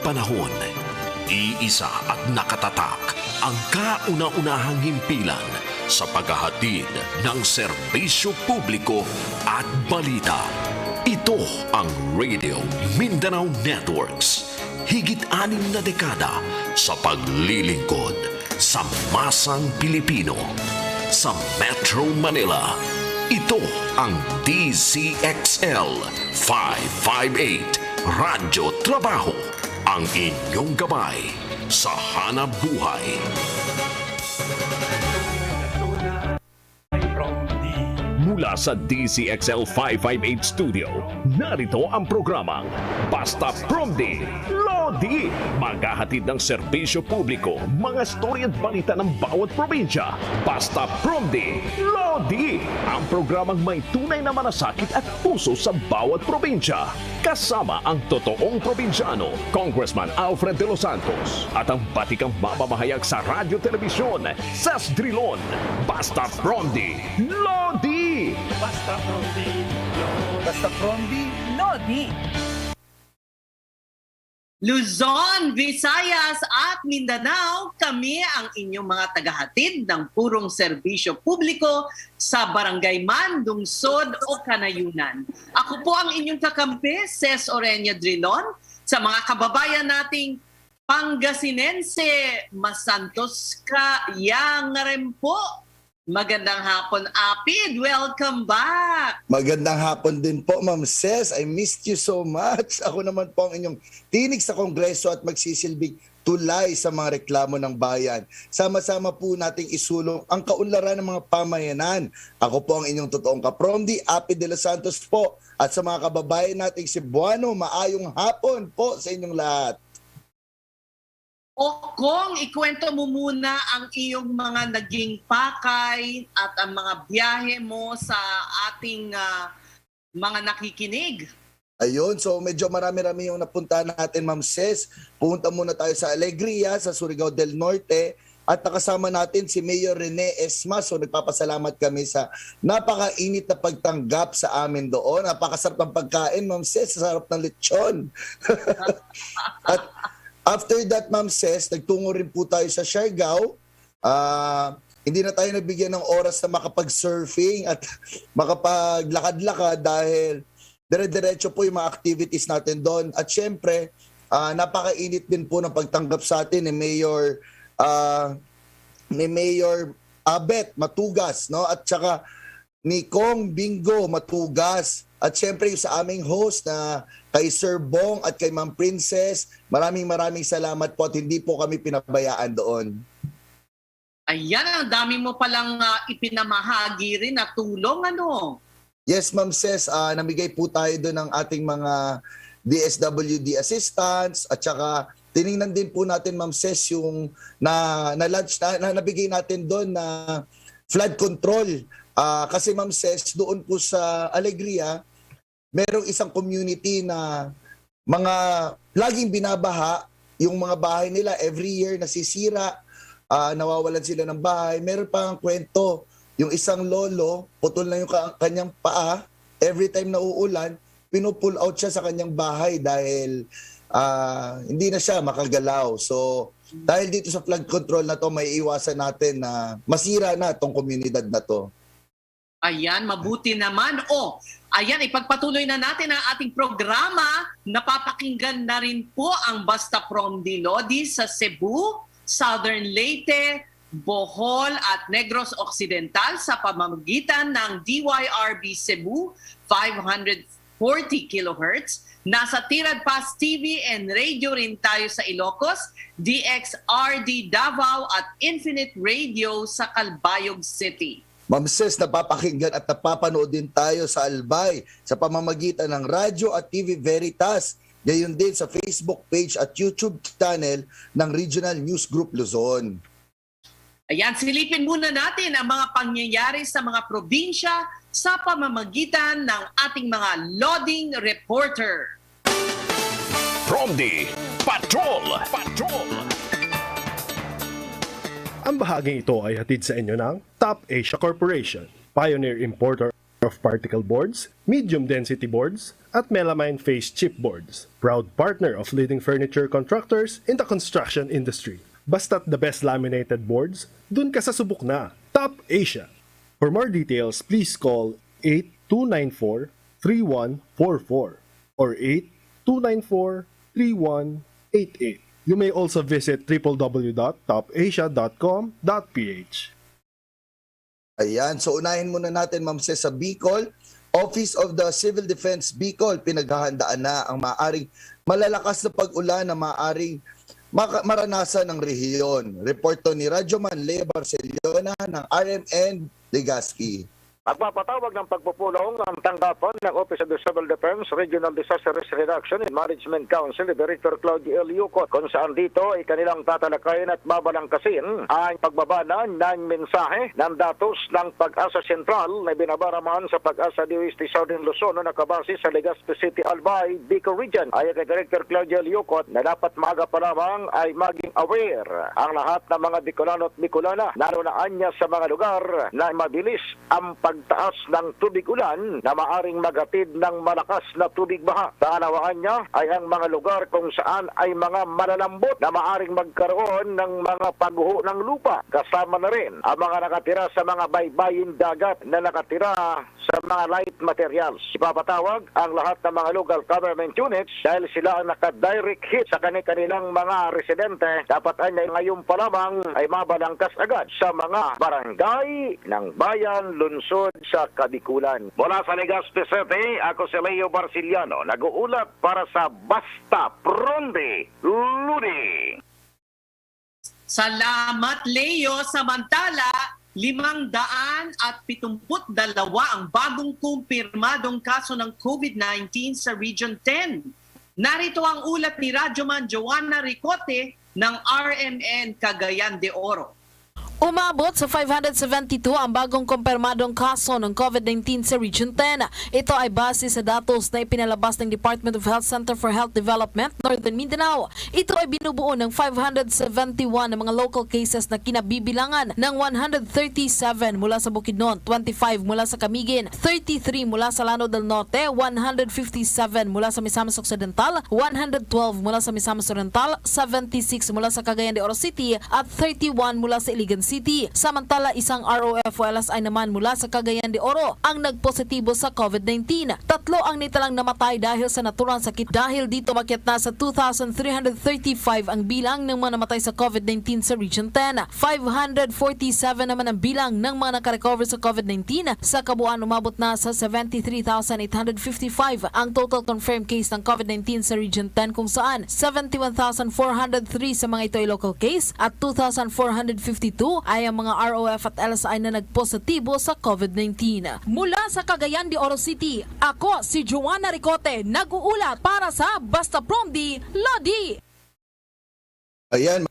panahon, iisa at nakatatak ang kauna-unahang himpilan sa paghahatid ng serbisyo publiko at balita. Ito ang Radio Mindanao Networks. Higit 6 na dekada sa paglilingkod sa masang Pilipino. Sa Metro Manila, ito ang DCXL 558 Radyo Trabaho, ang inyong gabay sa hanap buhay. Mula sa DCXL 558 Studio, narito ang programang Basta Promdi, Lodi. Maghahatid ng serbisyo publiko, mga storya at balita ng bawat probinsya. Basta Promdi, Lodi. Ang programang may tunay na malasakit at puso sa bawat probinsya. Kasama ang totoong probinsyano, Congressman Alfred Delos Santos, at ang batikang mamamahayag sa radyo telebisyon, sa Drilon. Basta Promdi, Lodi. Basta Promdi, Basta Promdi, Lodi. Luzon, Visayas at Mindanao, kami ang inyong mga tagahatid ng purong serbisyo publiko sa barangay man, lungsod o kanayunan. Ako po ang inyong kakampi, Ses Orenya Drilon, sa mga kababayan nating Pangasinense, Santos ka, yang rin po. Magandang hapon, Apid. Welcome back. Magandang hapon din po, Ma'am Ses. I missed you so much. Ako naman po ang inyong tinig sa Kongreso at magsisilbing tulay sa mga reklamo ng bayan. Sama-sama po nating isulong ang kaunlaran ng mga pamayanan. Ako po ang inyong totoong kapromdi, Apid de los Santos po. At sa mga kababayan nating Cebuano, maayong hapon po sa inyong lahat. O kung ikwento mo muna ang iyong mga naging pakay at ang mga biyahe mo sa ating mga nakikinig. Ayun, so medyo marami-rami yung napunta natin, Ma'am Ses. Pumunta muna tayo sa Alegria, sa Surigao del Norte. At nakasama natin si Mayor Rene Esma. So nagpapasalamat kami sa napakainit na pagtanggap sa amin doon. Napakasarap ng pagkain, Ma'am Ses. Sarap ng lechon. At after that, Ma'am Ses, nagtungo rin po tayo sa Siargao. Hindi na tayo nabigyan ng oras na makapag-surfing at makapaglakad-lakad dahil dire-diretso po yung mga activities natin doon. At syempre, napakainit din po ng pagtanggap sa atin ni Mayor Abet Matugas, no? At saka ni Kong Bingo Matugas. At syempre yung sa aming host na kay Sir Bong at kay Ma'am Princess, maraming salamat po at hindi po kami pinabayaan doon. Ayan, ang dami mo palang ipinamahagi rin na tulong, ano? Yes, Ma'am Ses, namigay po tayo doon ng ating mga DSWD assistants at saka tiningnan din po natin, Ma'am Ses, yung na-launch na nabigay natin doon na flood control. Kasi Ma'am Ses, doon po sa Alegria, merong isang community na mga laging binabaha, yung mga bahay nila every year nasisira, nawawalan sila ng bahay. Meron pang kwento, yung isang lolo, putol na yung kanyang paa, every time na uulan, pinupull out siya sa kanyang bahay dahil hindi na siya makagalaw. So dahil dito sa flood control na to, may iwasan natin na masira na itong komunidad na to. Ayan, mabuti naman. Ayan, ipagpatuloy na natin ang ating programa. Napapakinggan na rin po ang Basta Promdi Lodi sa Cebu, Southern Leyte, Bohol at Negros Occidental sa pamamagitan ng DYRB Cebu 540 kHz. Nasa Tirad Pass TV and radio rin tayo sa Ilocos, DXRD Davao at Infinite Radio sa Calbayog City. Ma'am Ses, napapakinggan at napapanood din tayo sa Albay sa pamamagitan ng radyo at TV Veritas. Gayon din sa Facebook page at YouTube channel ng Regional News Group Luzon. Ayan, silipin muna natin ang mga pangyayari sa mga probinsya sa pamamagitan ng ating mga loading reporter. Promdi Patrol! Ang bahaging ito ay hatid sa inyo ng Top Asia Corporation, Pioneer Importer of particle boards, medium density boards, at melamine face chipboards. Proud partner of leading furniture contractors in the construction industry. Basta't the best laminated boards, dun ka sa subok na. Top Asia. For more details, please call 8294-3144 or 8294-3188. You may also visit www.topasia.com.ph. Ayan, so unahin muna natin Ma'am Ces sa Bicol. Office of the Civil Defense Bicol, pinaghahandaan na ang maaring malalakas na pag-ulan na maaring maranasan ng rehiyon. Report to ni Radyoman Lea Barcelona ng RMN Legazpi. Magpapatawag ng pagpupulong ang tanggapan ng Office of the Civil Defense Regional Disaster Risk Reduction and Management Council ni Director Claudio L. Yucot, kung saan dito ay kanilang tatalakayin at babalangkasin ang pagbabana ng mensahe ng datos ng Pag-asa Sentral na binabaraman sa Pag-asa DOST Southern Luzon na nakabase sa Legazpi City, Albay, Bicol Region. Ayon kay Director Claudio L. Yucot na dapat maaga pa lamang ay maging aware ang lahat ng mga Bicolano at Bicolana, narunaan niya sa mga lugar na mabilis ang pagtaas ng tubig ulan na maaring magatid ng malakas na tubig baha. Kaanawaan niya ay ang mga lugar kung saan ay mga malalambot na maaring magkaroon ng mga pagguho ng lupa. Kasama na rin ang mga nakatira sa mga baybayin dagat na nakatira sa mga light materials. Ipapatawag ang lahat ng mga local government units dahil sila ang naka-direct hit sa kanilang mga residente. Dapat ay ngayon pa lamang ay mabalangkas agad sa mga barangay ng bayan, lungsod sa Kabikulan. Mula sa Legazpi City, ako si Leo Barciliano, nag-uulat para sa Basta Promdi, Lodi. Salamat, Leo. Samantala, 572 ang bagong kumpirmadong kaso ng COVID-19 sa Region 10. Narito ang ulat ni Radyoman Joanna Ricote ng RMN Cagayan de Oro. Umabot sa 572 ang bagong kumpirmadong kaso ng COVID-19 sa Region 10. Ito ay base sa datos na ipinalabas ng Department of Health Center for Health Development, Northern Mindanao. Ito ay binubuo ng 571 na mga local cases na kinabibilangan ng 137 mula sa Bukidnon, 25 mula sa Camiguin, 33 mula sa Lanao del Norte, 157 mula sa Misamis Occidental, 112 mula sa Misamis Oriental, 76 mula sa Cagayan de Oro City at 31 mula sa Iligan City. Samantala, isang ROF-OLS ay naman mula sa Cagayan de Oro ang nagpositibo sa COVID-19. 3 ang nitalang namatay dahil sa naturang sakit. Dahil dito makyat na sa 2,335 ang bilang ng mga namatay sa COVID-19 sa Region 10. 547 naman ang bilang ng mga nakarecover sa COVID-19. Sa kabuuan, umabot na sa 73,855 ang total confirmed case ng COVID-19 sa Region 10, kung saan 71,403 sa mga ito ay local case at 2,452 ay ang mga ROF at LSI na nagpositibo sa COVID-19. Mula sa Cagayan de Oro City, ako si Joanna Ricote, nag-uulat para sa Basta Promdi, Lodi. Ayan.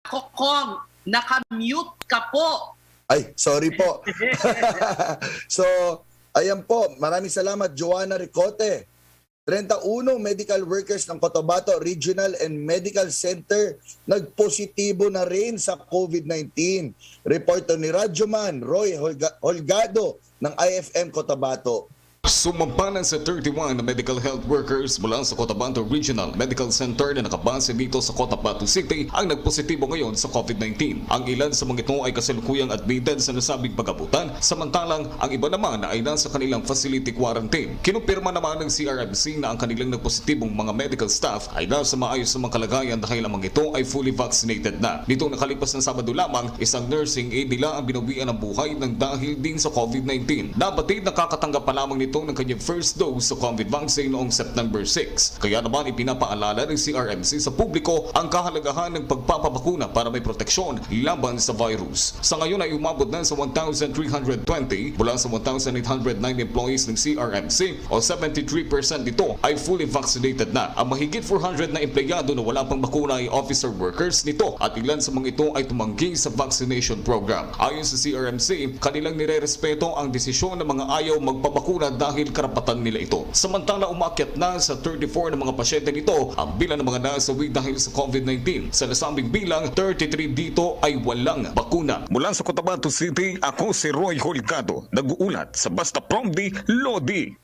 Kokong, naka-mute ka po. Ay, sorry po. So, ayan po. Maraming salamat, Joanna Ricote. 31 medical workers ng Cotabato Regional and Medical Center nagpositibo na rin sa COVID-19. Report ni Radyoman Roy Holgado ng IFM Cotabato. Sumampanan sa 31 na medical health workers mula sa Cotabato Regional Medical Center na nakabase dito sa Cotabato City ang nagpositibo ngayon sa COVID-19. Ang ilan sa mga ito ay kasalukuyang admitted sa nasabing pag-abutan, samantalang ang iba naman ay nasa kanilang facility quarantine. Kinumpirma naman ng CRMC na ang kanilang nagpositibong mga medical staff ay nasa maayos na mga kalagayan dahil ang mga ito ay fully vaccinated na. Nitong nakalipas ng Sabado lamang, isang nursing aide nila ang binawian ng buhay ng dahil din sa COVID-19. Nabatid nakakatanggap pa lamang nito ng kanyang first dose sa COVID vaccine noong September 6. Kaya naman ipinapaalala ng CRMC sa publiko ang kahalagahan ng pagpapabakuna para may proteksyon laban sa virus. Sa ngayon ay umabot na sa 1,320 mula sa 1,809 employees ng CRMC o 73% nito ay fully vaccinated na. Ang mahigit 400 na empleyado na wala pang bakuna ay officer workers nito at ilan sa mga ito ay tumanggi sa vaccination program. Ayon sa CRMC, kanilang nirerespeto ang desisyon ng mga ayaw magpabakuna dahil karapatan nila ito. Samantala umakyat na sa 34 ng mga pasyente nito ang bilang ng mga nasawi dahil sa COVID-19. Sa nasabing bilang, 33 dito ay walang bakuna. Mula sa Cotabato City, ako si Roy Holgado, nag-uulat sa Basta Promdi, Lodi.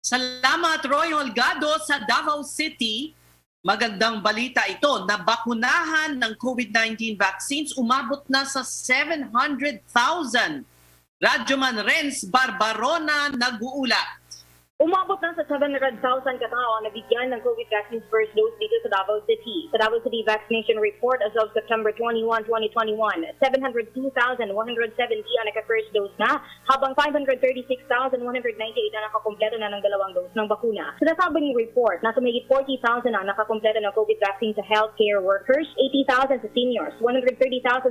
Salamat Roy Holgado sa Davao City. Magandang balita ito, nabakunahan ng COVID-19 vaccines umabot na sa 700,000. Radyoman Renz Barbarona nag-uulat. Umabot na sa 700,000 katao ang nabigyan ng COVID vaccines first dose dito sa Davao City. Sa Davao City Vaccination Report as of September 21, 2021, 702,170 ang naka-first dose na, habang 536,198 na nakakompleto na ng dalawang dose ng bakuna. Sa nasabing report, nasa mahigit 40,000 ang nakakompleto ng COVID vaccine sa healthcare workers, 80,000 sa seniors, 130,000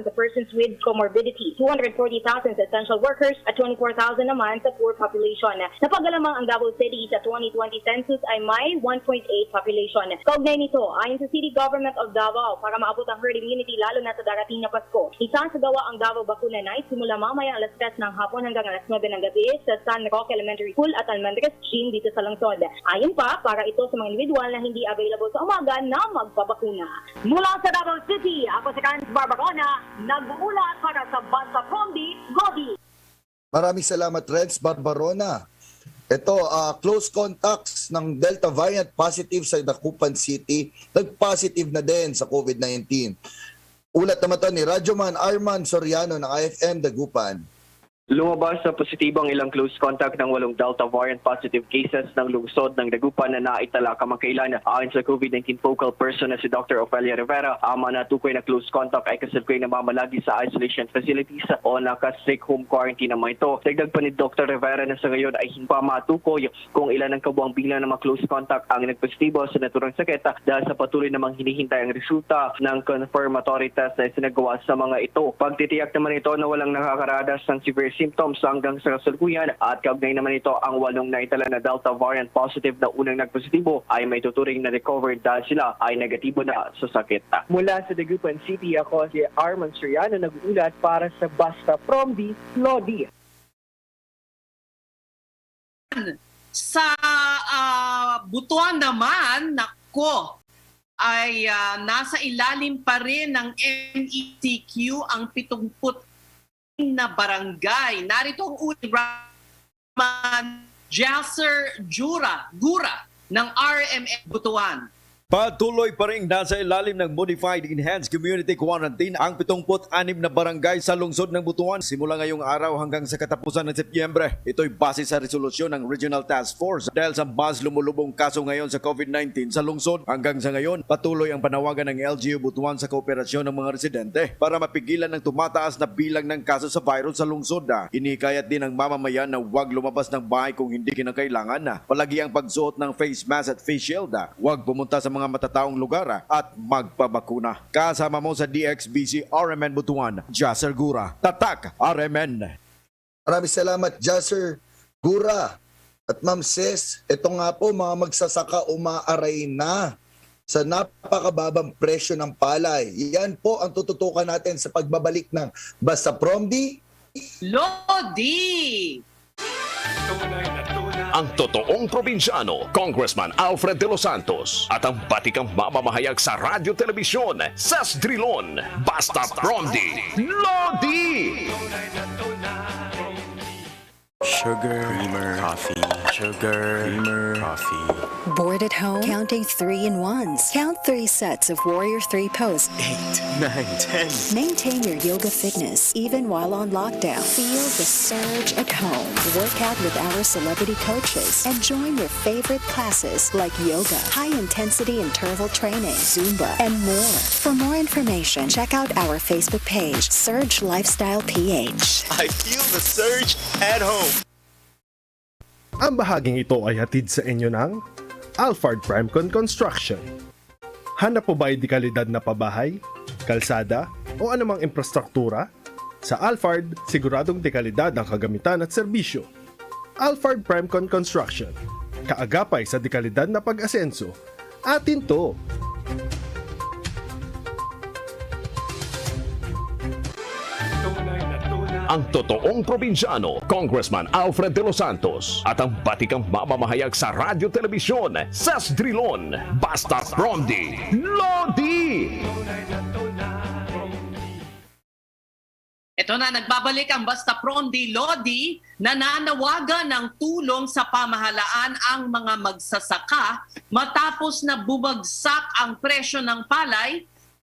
sa persons with comorbidity, 240,000 sa essential workers, at 24,000 naman sa poor population. Napagalamang ang Davao City sa 2020 census ay may 1.8 population. Kaugnay nito, ayon sa City Government of Davao, para maabot ang herd immunity lalo na sa darating na Pasko, isasagawa ang Davao Bakuna Night simula mamaya alas 3 ng hapon hanggang alas 9 ng gabi sa San Roque Elementary School at Almendres Gym dito sa Lungsod. Ayon pa, para ito sa mga individual na hindi available sa umaga na magpabakuna. Mula sa Davao City, ako si Renz Barbarona, nag-uulat para sa Basta Promdi, Lodi. Maraming salamat, Renz Barbarona. Ito, close contacts ng Delta variant positive sa Dagupan City, nag-positive na din sa COVID-19. Ulat naman ito ni Radyoman Arman Soriano ng IFM Dagupan. Lumabas sa positibong ilang close contact ng 8 Delta variant positive cases ng lungsod ng Dagupan na naitala kamakailan. Ayon sa COVID-19 focal person na si Dr. Ofelia Rivera, ang mga natukoy na close contact ay kasalukuyan na mamalagi sa isolation facilities o naka-strict home quarantine naman ito. Dagdag pa ni Dr. Rivera na sa ngayon ay hindi pa matukoy kung ilan ang kabuang bilang ng mga close contact ang nagpositibo sa naturang sakit dahil sa patuloy namang hinihintay ang resulta ng confirmatory test na sinagawa sa mga ito. Pagtitiyak naman ito na walang nakakaradas ng severe symptoms hanggang sa kasalukuyan at kaugnay naman ito ang 8 naitala na Delta variant positive na unang nagpositibo ay may tuturing na recovered dahil sila ay negatibo na sa sakit. Mula sa Dagupan City, ako si Arman Soriano nag-uulat para sa Basta Promdi, Lodi. Sa Butuan naman, nako, ay nasa ilalim pa rin ng MECQ ang 70 na barangay. Narito ang Raman Jasser Gura ng RMF Butuan. Patuloy pa rin nasa ilalim ng Modified Enhanced Community Quarantine ang 76 na barangay sa lungsod ng Butuan simula ngayong araw hanggang sa katapusan ng Setyembre. Ito'y base sa resolusyon ng Regional Task Force dahil sa mas lumulubong kaso ngayon sa COVID-19 sa lungsod. Hanggang sa ngayon, patuloy ang panawagan ng LGU Butuan sa kooperasyon ng mga residente para mapigilan ng tumataas na bilang ng kaso sa virus sa lungsod. Hinikayat din ang mamamayan na huwag lumabas ng bahay kung hindi kinakailangan. Palagi ang pagsuot ng face mask at face shield. Huwag pumunta sa mga matataong lugar at magpabakuna. Kasama mo sa DXBC RMN Butuan, Jasser Gura. Tatak RMN. Maraming salamat, Jasser Gura. At Ma'am Ses, ito nga po mga magsasaka umaaray na sa napakababang presyo ng palay. Yan po ang tututukan natin sa pagbabalik ng Basta Promdi, Lodi! Ang totoong probinsyano, Congressman Alfred Delos Santos at ang batikang mamamahayag sa radyo telebisyon, Drilon, Basta Promdi, Lodi! Sugar, creamer, coffee, sugar, creamer, coffee. Bored at home? Counting 3-in-1s. Count 3 sets of Warrior 3 pose. 8, 9, 10. Maintain your yoga fitness even while on lockdown. Feel the surge at home. Work out with our celebrity coaches and join your favorite classes like yoga, high-intensity interval training, Zumba, and more. For more information, check out our Facebook page, Surge Lifestyle PH. I feel the surge at home. Ang bahaging ito ay hatid sa inyo ng Alfred Primecon Construction. Hanap po ba ay dekalidad na pabahay, kalsada o anumang infrastruktura? Sa Alfred, siguradong dekalidad ang kagamitan at serbisyo. Alfred Primecon Construction. Kaagapay sa dekalidad na pag-asenso. Atin to! ang totoong probinsyano, Congressman Alfred de los Santos, at ang batikang mamamahayag sa radyo telebisyon, sa Drilon, Basta Promdi, Lodi! Ito na, nagbabalik ang Basta Promdi Lodi, nananawagan ng tulong sa pamahalaan ang mga magsasaka matapos na bumagsak ang presyo ng palay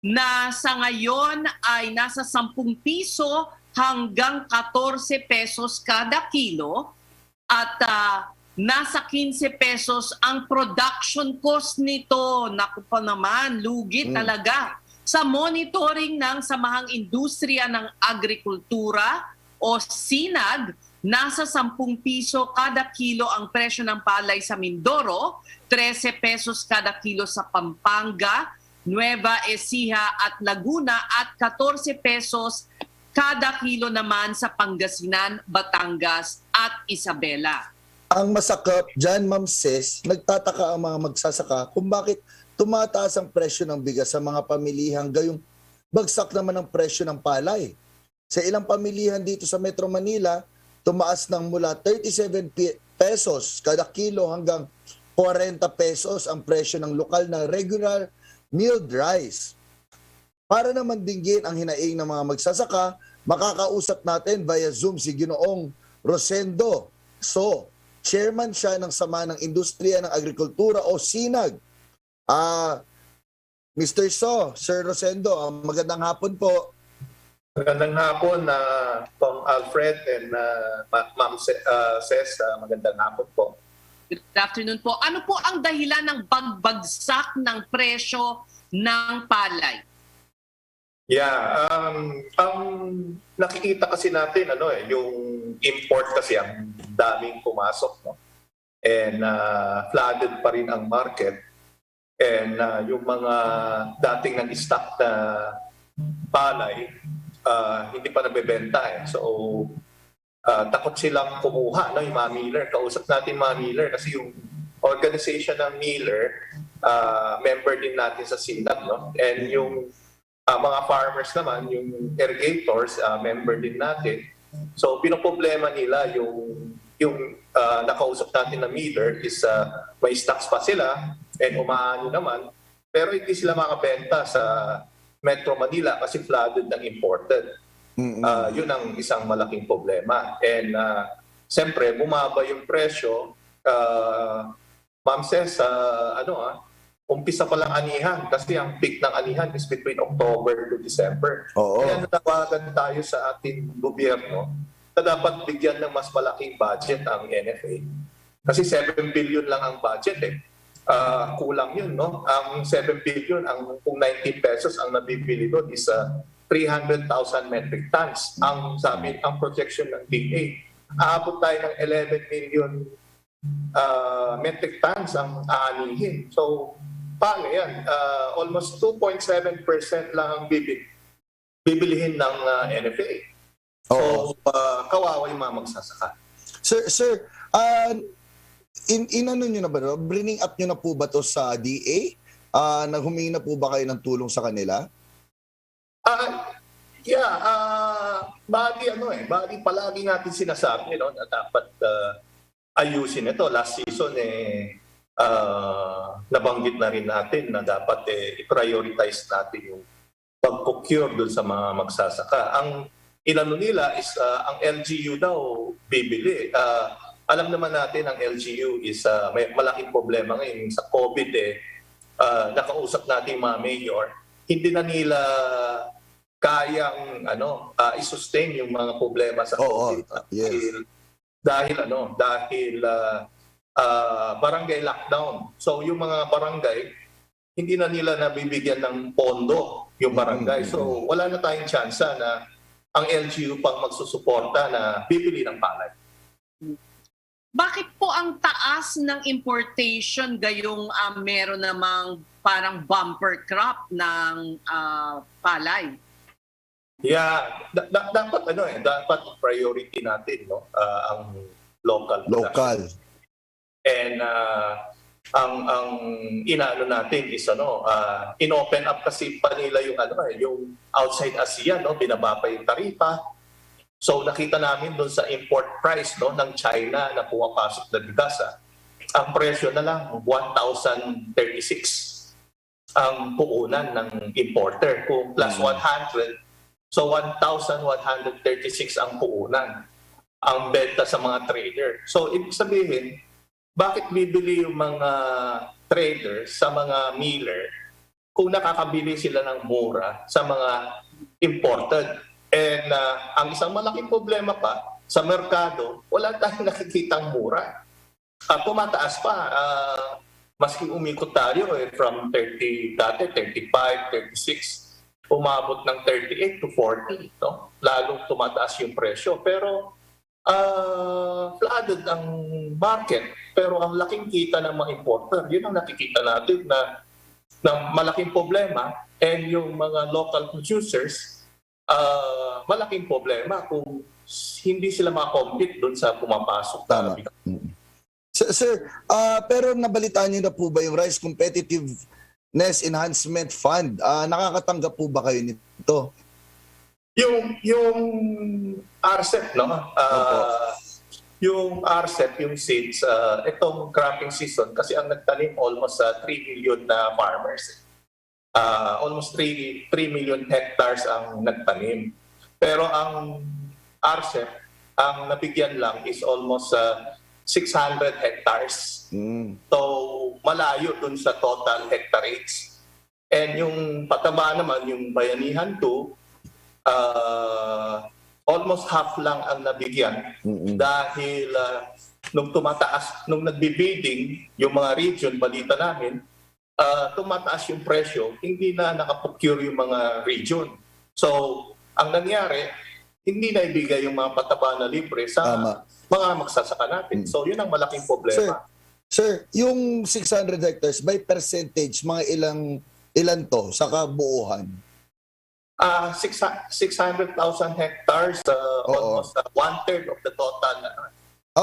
na sa ngayon ay nasa 10 piso hanggang 14 pesos kada kilo at nasa 15 pesos ang production cost nito. Naku pa naman, lugi talaga. Sa monitoring ng Samahang Industriya ng Agrikultura o SINAG, nasa 10 piso kada kilo ang presyo ng palay sa Mindoro, 13 pesos kada kilo sa Pampanga, Nueva Ecija at Laguna at 14 pesos kada kilo naman sa Pangasinan, Batangas at Isabela. Ang masakap dyan, Ma'am Ses, nagtataka ang mga magsasaka kung bakit tumataas ang presyo ng bigas sa mga pamilihang gayong bagsak naman ang presyo ng palay. Sa ilang pamilihan dito sa Metro Manila, tumaas ng mula 37 pesos kada kilo hanggang 40 pesos ang presyo ng lokal na regular milled rice. Para naman dinggin ang hinaing ng mga magsasaka, makakausap natin via Zoom si Ginoong Rosendo. So, chairman siya ng Sama ng Industriya ng Agrikultura o SINAG. Mr. Sir Rosendo, magandang hapon po. Magandang hapon, Tom Alfred and Ma'am Ses, magandang hapon po. Good afternoon po. Ano po ang dahilan ng pagbagsak ng presyo ng palay? Yeah, ang nakikita kasi natin yung import kasi ang daming pumasok, no? And flooded pa rin ang market. And yung mga dating nag-stock na palay, hindi pa nabebenta eh. So, takot silang kumuha, no? Yung mga miller. Kausap natin mga miller kasi yung organization ng miller, member din natin sa SINAG, no? And yung mga farmers naman, yung irrigators, member din natin. So, pinoproblema nila yung nakausap natin na miller is may stocks pa sila and umaano naman, pero hindi sila makabenta sa Metro Manila kasi flooded ng imported. Yun ang isang malaking problema. And siyempre, bumaba yung presyo. Ma'am Ses, umpisa pa lang anihan kasi ang peak ng anihan is between October to December. Kaya nanawagan tayo sa ating gobyerno na dapat bigyan ng mas malaking budget ang NFA. Kasi 7 billion lang ang budget eh. Kulang yun, no? Ang 7 billion, kung 19 pesos ang nabibili doon is 300,000 metric tons. Ang sabi, ang projection ng DA, aabot tayo ng 11 million metric tons ang aanihin. So, paano yan? Almost 2.7% lang ang bibilihin ng NFA. So, kawawa yung mga magsasaka. Sir, inano nyo na ba? Bringing up nyo na po ba to sa DA? Humingi na po ba kayo ng tulong sa kanila? Bali palagi natin sinasabi, no, na dapat ayusin ito. Last season, nabanggit na rin natin na dapat i-prioritize natin yung pag-procure doon sa mga magsasaka. Ang inano nila is ang LGU daw bibili. Alam naman natin ang LGU is may malaking problema ngayon sa COVID nakausap natin mga mayor, hindi na nila kayang i-sustain yung mga problema sa COVID. Yes. Dahil barangay lockdown. So yung mga barangay, hindi na nila nabibigyan ng pondo yung barangay. So wala na tayong tsansa na ang LGU pang magsusuporta na bibili ng palay. Bakit po ang taas ng importation gayong meron namang parang bumper crop ng palay? Yeah, dapat priority natin, no, ang local. And ang inaano natin is inopen up kasi pa nila yung yung outside ASEAN, no, binaba pa yung taripa. So nakita namin doon sa import price no ng China na pumapasok na bigas, ang presyo na lang 1,036 ang puunan ng importer. Kung plus 100, so 1,136 ang puunan ang benta sa mga trader. So ibig sabihin, bakit bibili yung mga traders sa mga miller kung nakakabili sila ng mura sa mga imported? And ang isang malaking problema pa, sa merkado, wala tayong nakikitang mura. Pumataas pa, maski umikot tayo from 30, dati 35, 36, umabot ng 38 to 40. No? Lalong tumataas yung presyo. Pero flooded ang market. Pero ang laking kita ng mga importer, yun ang nakikita natin na malaking problema. And yung mga local producers, malaking problema kung hindi sila makakompete doon sa pumapasok. Tama. Sir, pero nabalitaan niyo na po ba yung Rice Competitiveness Enhancement Fund? Nakakatanggap po ba kayo nito? Yung RCEP, no? Yung RCEP, yung seeds, itong cropping season, kasi ang nagtanim almost 3 million na farmers. Almost 3 million hectares ang nagtanim. Pero ang RCEP, ang nabigyan lang is almost 600 hectares. So, malayo dun sa total hectareage. And yung pataba naman, yung Bayanihan 2, almost half lang ang nabigyan. Dahil nung tumataas, nung nagbibidding, yung mga region, balita namin, tumataas yung presyo, hindi na nakaprocure yung mga region. So, ang nangyari, hindi na ibigay yung mga pataba na libre sa mga magsasaka natin. So, yun ang malaking problema. Sir, yung 600 hectares, by percentage, mga ilan to sa kabuuan? 600,000 hectares, almost one-third of the total.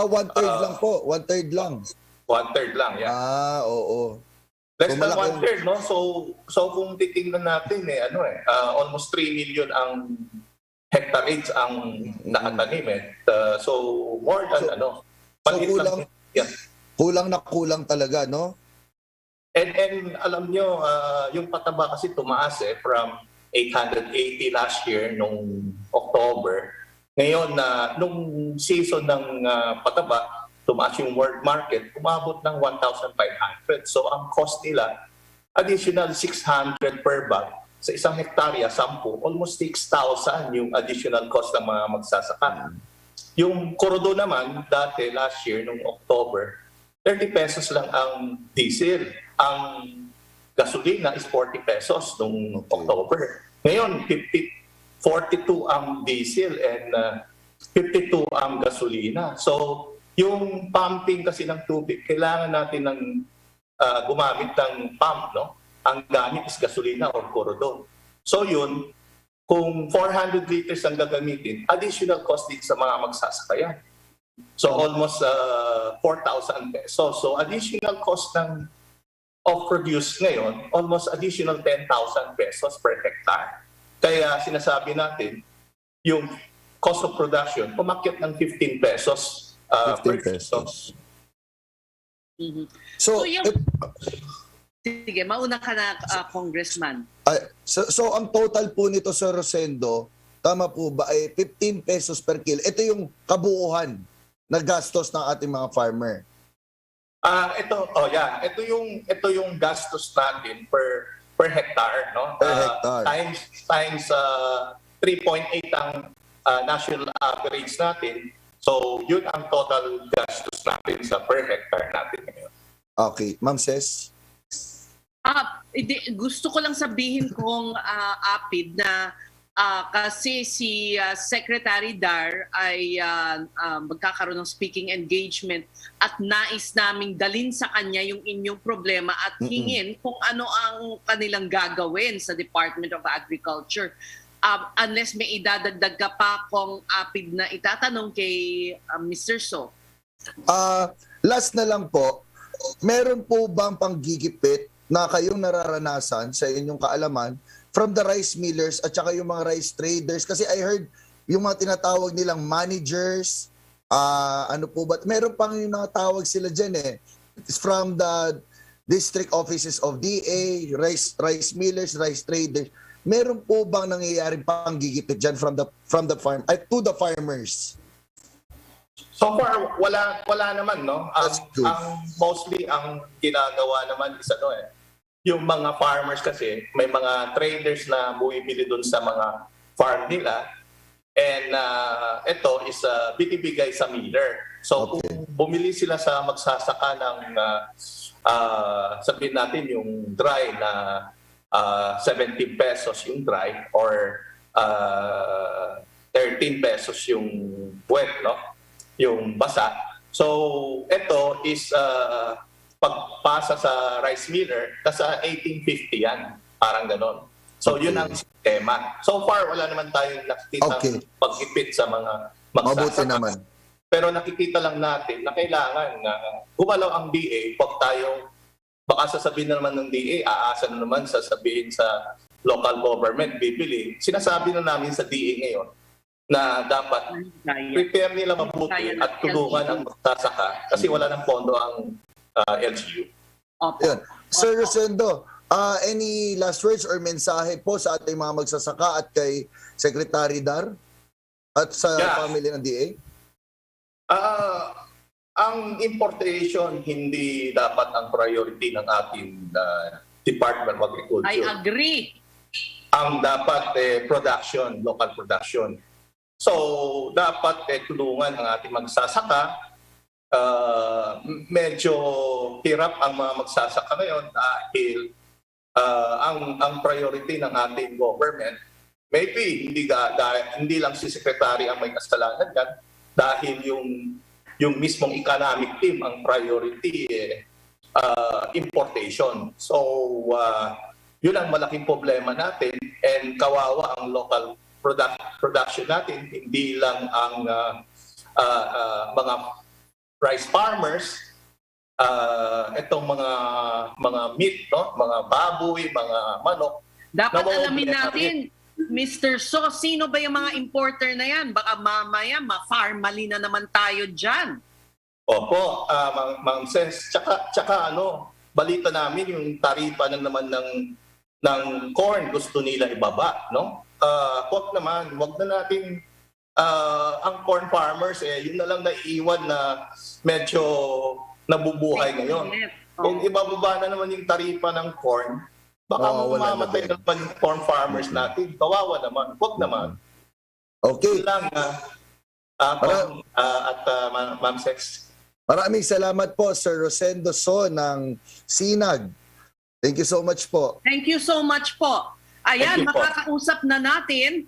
One-third lang po. One-third lang. One-third lang, yeah. Oo. Less than one-third, no? So kung titingnan natin, almost 3 million ang hectareage ang nakatanim. So more than, kulang na kulang talaga, no? And alam nyo, yung pataba kasi tumaas from 880 last year nung October. Ngayon, nung season ng pataba, tumaas yung world market, umabot ng 1,500. So ang cost nila, additional 600 per bag. Sa isang hektarya, 10, almost 6,000 yung additional cost ng mga magsasaka. Yung korodo naman, dati last year, nung October, 30 pesos lang ang diesel. Ang gasolina is 40 pesos nung October. Ngayon, 42 ang diesel and 52 ang gasolina. So, yung pumping kasi ng tubig, kailangan natin ng gumamit ng pump, no? Ang gamit is gasolina or korodon. So yun, kung 400 liters ang gagamitin, additional cost din sa mga magsasaka yan. So almost 4,000 pesos. So additional cost of produce ngayon, almost additional 10,000 pesos per hectare. Kaya sinasabi natin, yung cost of production, umakyat ng 15 pesos 15 pesos. So sige, mauna ka na, Congressman. So ang total po nito, Sir Rosendo, tama po ba, ay 15 pesos per kilo? Ito yung kabuuan na gastos ng ating mga farmer. Ito yung gastos natin per hectare, no? Per hectare. Times 3.8 ang national average natin. So, yun ang total gastos natin sa per hectare natin ngayon. Okay. Ma'am Ses? Gusto ko lang sabihin kong Apid na kasi si Secretary Dar ay magkakaroon ng speaking engagement at nais naming dalin sa kanya yung inyong problema at hingin kung ano ang kanilang gagawin sa Department of Agriculture. Unless may idadagdag ka pa kung Apid na itatanong kay Mr. So. Last na lang po, meron po bang panggigipit na kayong nararanasan sa inyong kaalaman from the rice millers at saka yung mga rice traders? Kasi I heard yung mga tinatawag nilang managers, ano po ba, meron pang yung mga tawag sila dyan It's from the district offices of DA, rice millers, rice traders. Meron po bang nangyayaring panggigipit dyan from the farm to the farmers? So far, wala naman, no? Mostly, ang ginagawa naman is yung mga farmers kasi, may mga traders na bumibili dun sa mga farm nila. And ito is binibigay sa miller. So kung bumili sila sa magsasaka ng, sabihin natin yung dry na 17 pesos yung dry or 13 pesos yung wet, no? Yung basa. So ito is pagpasa sa rice miller, nasa 1850 yan. Parang ganon. So yun ang sistema. So far, wala naman tayong nakikita pag-ipit sa mga magsasaka. Mabuti naman. Pero nakikita lang natin na kailangan na gumalaw ang DA, huwag tayong, baka sasabihin na naman ng DA, aasa na naman sasabihin sa local government, bibili. Sinasabi na namin sa DA ngayon na dapat prepare nila mabuti at tulungan ang magsasaka kasi wala ng pondo ang LGU. Sir Rosendo, any last words or mensahe po sa ating mga magsasaka at kay Secretary Dar at sa family ng DA? Ang importation hindi dapat ang priority ng ating Department of Agriculture. I agree. Ang dapat production, local production. So dapat tulungan ang ating magsasaka. Medyo hirap ang mga magsasaka ngayon dahil ang priority ng ating government, maybe hindi lang si Secretary ang may kasalanan yan, dahil yung mismong economic team ang priority importation. So yun ang malaking problema natin, and kawawa ang local production natin, hindi lang ang mga rice farmers, itong mga meat, no? Mga baboy, mga manok. Dapat alamin natin, Mr. So, sino ba yung mga importer na yan? Baka mamaya, ma-farmally na naman tayo dyan. Opo, Ma'am Ses. Tsaka balita namin yung taripa na naman ng corn gusto nila ibaba, no? Wag na natin ang corn farmers, yun na lang naiiwan na medyo nabubuhay ngayon. Kung ibababa na naman yung taripa ng corn, baka mamamatay na naman yung corn farmers natin. Kawawa naman. Wag naman. Okay. Yun lang, Ma'am Sex. Maraming salamat po, Sir Rosendo So ng Sinag. Thank you so much po. Thank you so much po. Ayan, makakausap na natin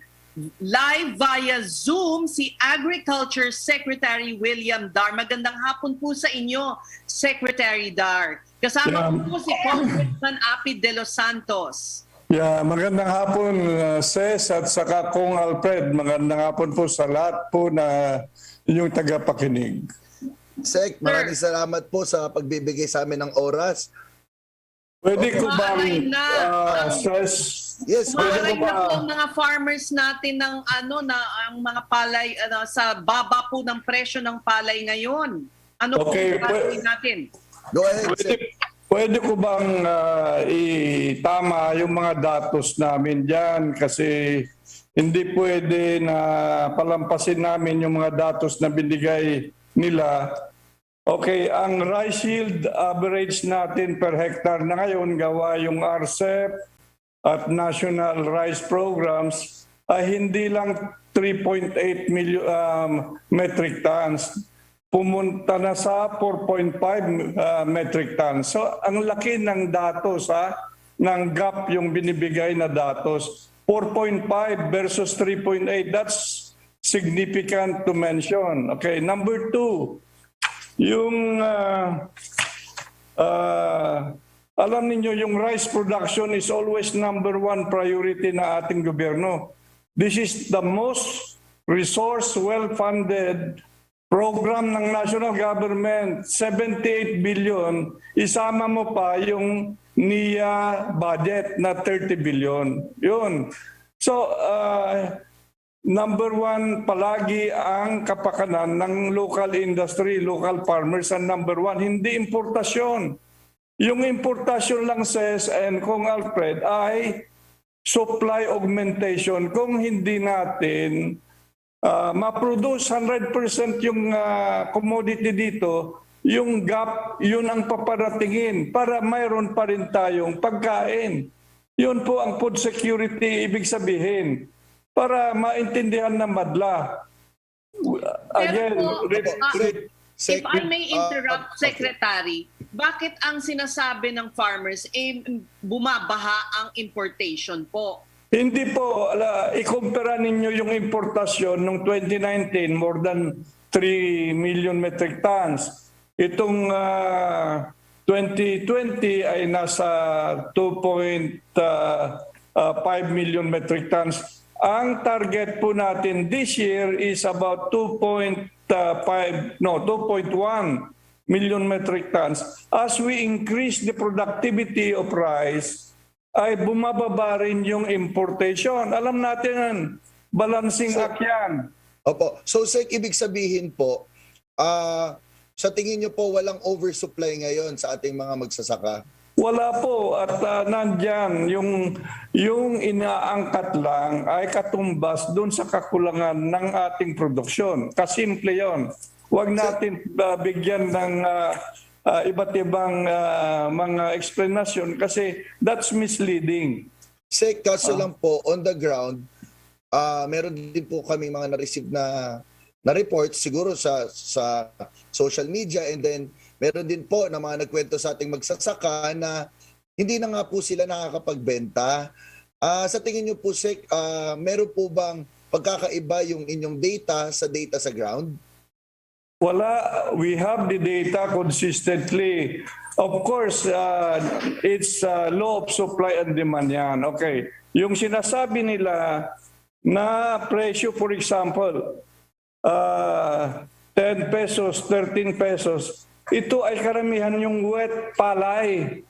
live via Zoom si Agriculture Secretary William Dar. Magandang hapon po sa inyo, Secretary Dar. Kasama po si Congressman Apid Delos Santos. Magandang hapon, Ses, at saka Kong Alfred. Magandang hapon po sa lahat po na inyong tagapakinig. Sec, maraming salamat po sa pagbibigay sa amin ng oras. Pwede ko bang, Ses? Yes, pwede ko ba? Ang mga farmers natin ng ang mga palay sa baba po ng presyo ng palay ngayon. Ano po ang gagawin natin? Go ahead, Pwede ko bang itama yung mga datos namin dyan kasi hindi pwede na palampasin namin yung mga datos na binigay nila. Okay, ang rice yield average natin per hectare na ngayon gawa yung RCEP at National Rice Programs ay hindi lang 3.8 million metric tons. Pumunta na sa 4.5 metric tons. So ang laki ng datos ng gap yung binibigay na datos. 4.5 versus 3.8, that's significant to mention. Okay, number 2, yung alam niyo yung rice production is always number 1 priority na ating gobyerno. This is the most resource well-funded program ng national government, 78 billion, isama mo pa yung NIA budget na 30 billion. Yun. So, number one palagi ang kapakanan ng local industry, local farmers ang number one, hindi importasyon. Yung importasyon lang, Ses and Kong Alfred, ay supply augmentation. Kung hindi natin ma-produce 100% yung commodity dito, yung gap, yun ang paparatingin para mayroon pa rin tayong pagkain. Yun po ang food security ibig sabihin. Para maintindihan na madla. Again, if I may interrupt, Secretary, bakit ang sinasabi ng farmers bumabaha ang importation po? Hindi po, ikumpara ninyo yung importasyon noong 2019, more than 3 million metric tons. Itong 2020 ay nasa 2.5 million metric tons. Ang target po natin this year is about 2.1 million metric tons. As we increase the productivity of rice, ay bumababa rin yung importation. Alam natin, balancing act yan. Opo. So, Sek, ibig sabihin po, sa tingin nyo po walang oversupply ngayon sa ating mga magsasaka? Wala po. At nandyan, yung inaangkat lang ay katumbas doon sa kakulangan ng ating produksyon. Kasimple yon. Huwag natin bigyan ng iba't ibang mga explanation kasi that's misleading. Sek, kaso lang po, on the ground, meron din po kami mga na-receive na report siguro sa social media, and then meron din po na mga nagkwento sa ating magsasaka na hindi na nga po sila nakakapagbenta. Sa tingin niyo po, Sek, meron po bang pagkakaiba yung inyong data sa ground? Wala. We have the data consistently. Of course, it's law of supply and demand yan. Okay. Yung sinasabi nila na presyo, for example, 10 pesos, 13 pesos, ito ay karamihan yung wet palay.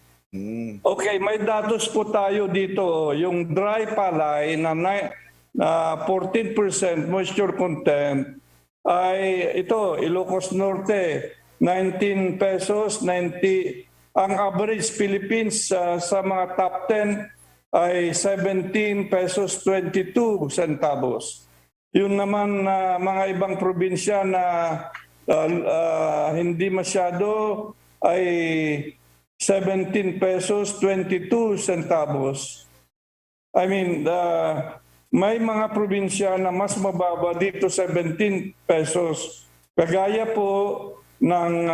Okay, may datos po tayo dito. Yung dry palay na 14% moisture content ay ito, Ilocos Norte, 19 pesos, 90. Ang average Philippines sa mga top 10 ay 17 pesos 22 centavos. Yun naman mga ibang probinsya na hindi masyado ay 17 pesos 22 centavos. I mean, may mga probinsya na mas mababa dito 17 pesos. Kagaya po ng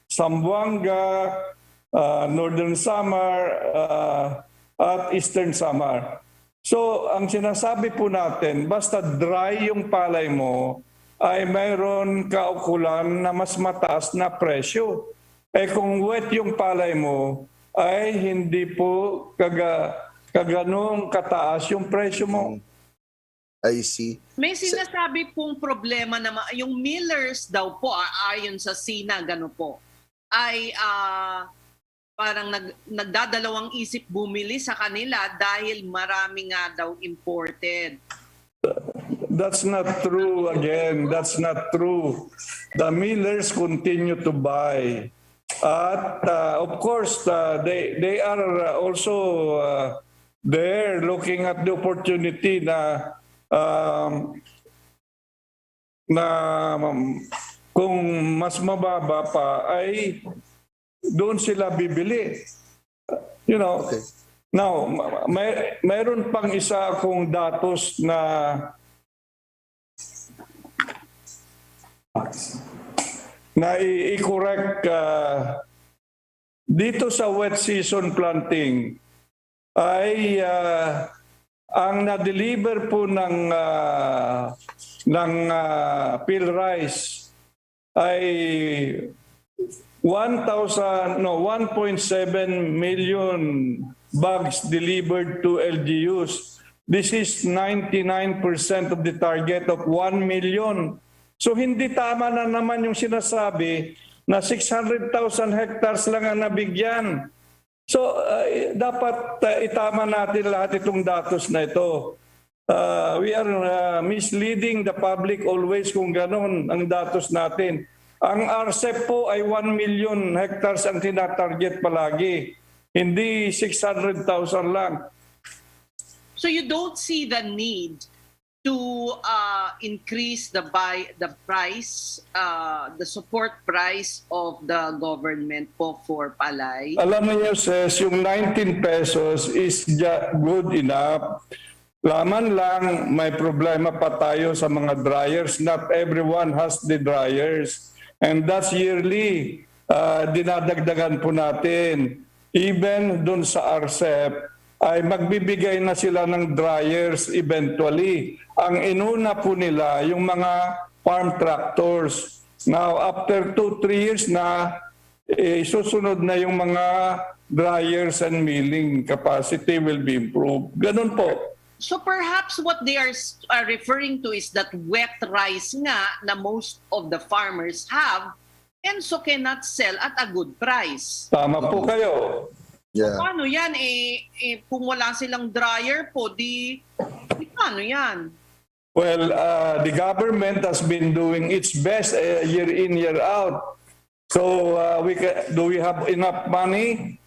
Zamboanga, Northern Samar at Eastern Samar. So, ang sinasabi po natin, basta dry yung palay mo, ay mayroon kaukulan na mas mataas na presyo. Kung wet yung palay mo, ay hindi po kaganong kataas yung presyo mo. I see. May sinasabi pong problema na yung millers daw po, ayon sa SINA, gano'n po, ay parang nagdadalawang isip bumili sa kanila dahil marami nga daw imported. That's not true again. That's not true. The millers continue to buy. At of course, they are also there looking at the opportunity na kung mas mababa pa ay doon sila bibili. You know, okay. Now, mayroon pang isa akong datos na i-correct dito sa wet season planting ay ang na-deliver po ng peel rice ay 1.7 million bags delivered to LGUs. This is 99% of the target of 1 million. So hindi tama na naman yung sinasabi na 600,000 hectares lang ang nabigyan. So dapat itama natin lahat itong datos na ito. we are misleading the public always kung ganon ang datos natin. Ang RCEP po ay 1 million hectares ang tinatarget palagi. Hindi 600,000 lang. So you don't see the need to increase the price, the support price of the government po for palay? Alam niyo, sis, yung 19 pesos is good enough. Laman lang, may problema pa tayo sa mga dryers. Not everyone has the dryers. And that's yearly. Dinadagdagan po natin. Even dun sa RCEP, ay magbibigay na sila ng dryers eventually. Ang inuna po nila, yung mga farm tractors. Now, after 2-3 years na, susunod na yung mga dryers and milling capacity will be improved. Ganun po. So perhaps what they are referring to is that wet rice nga na most of the farmers have and so cannot sell at a good price. Tama po kayo. Yeah. So, paano yan? Kung wala silang dryer po, di paano yan? Well, the government has been doing its best year in, year out. So do we have enough money?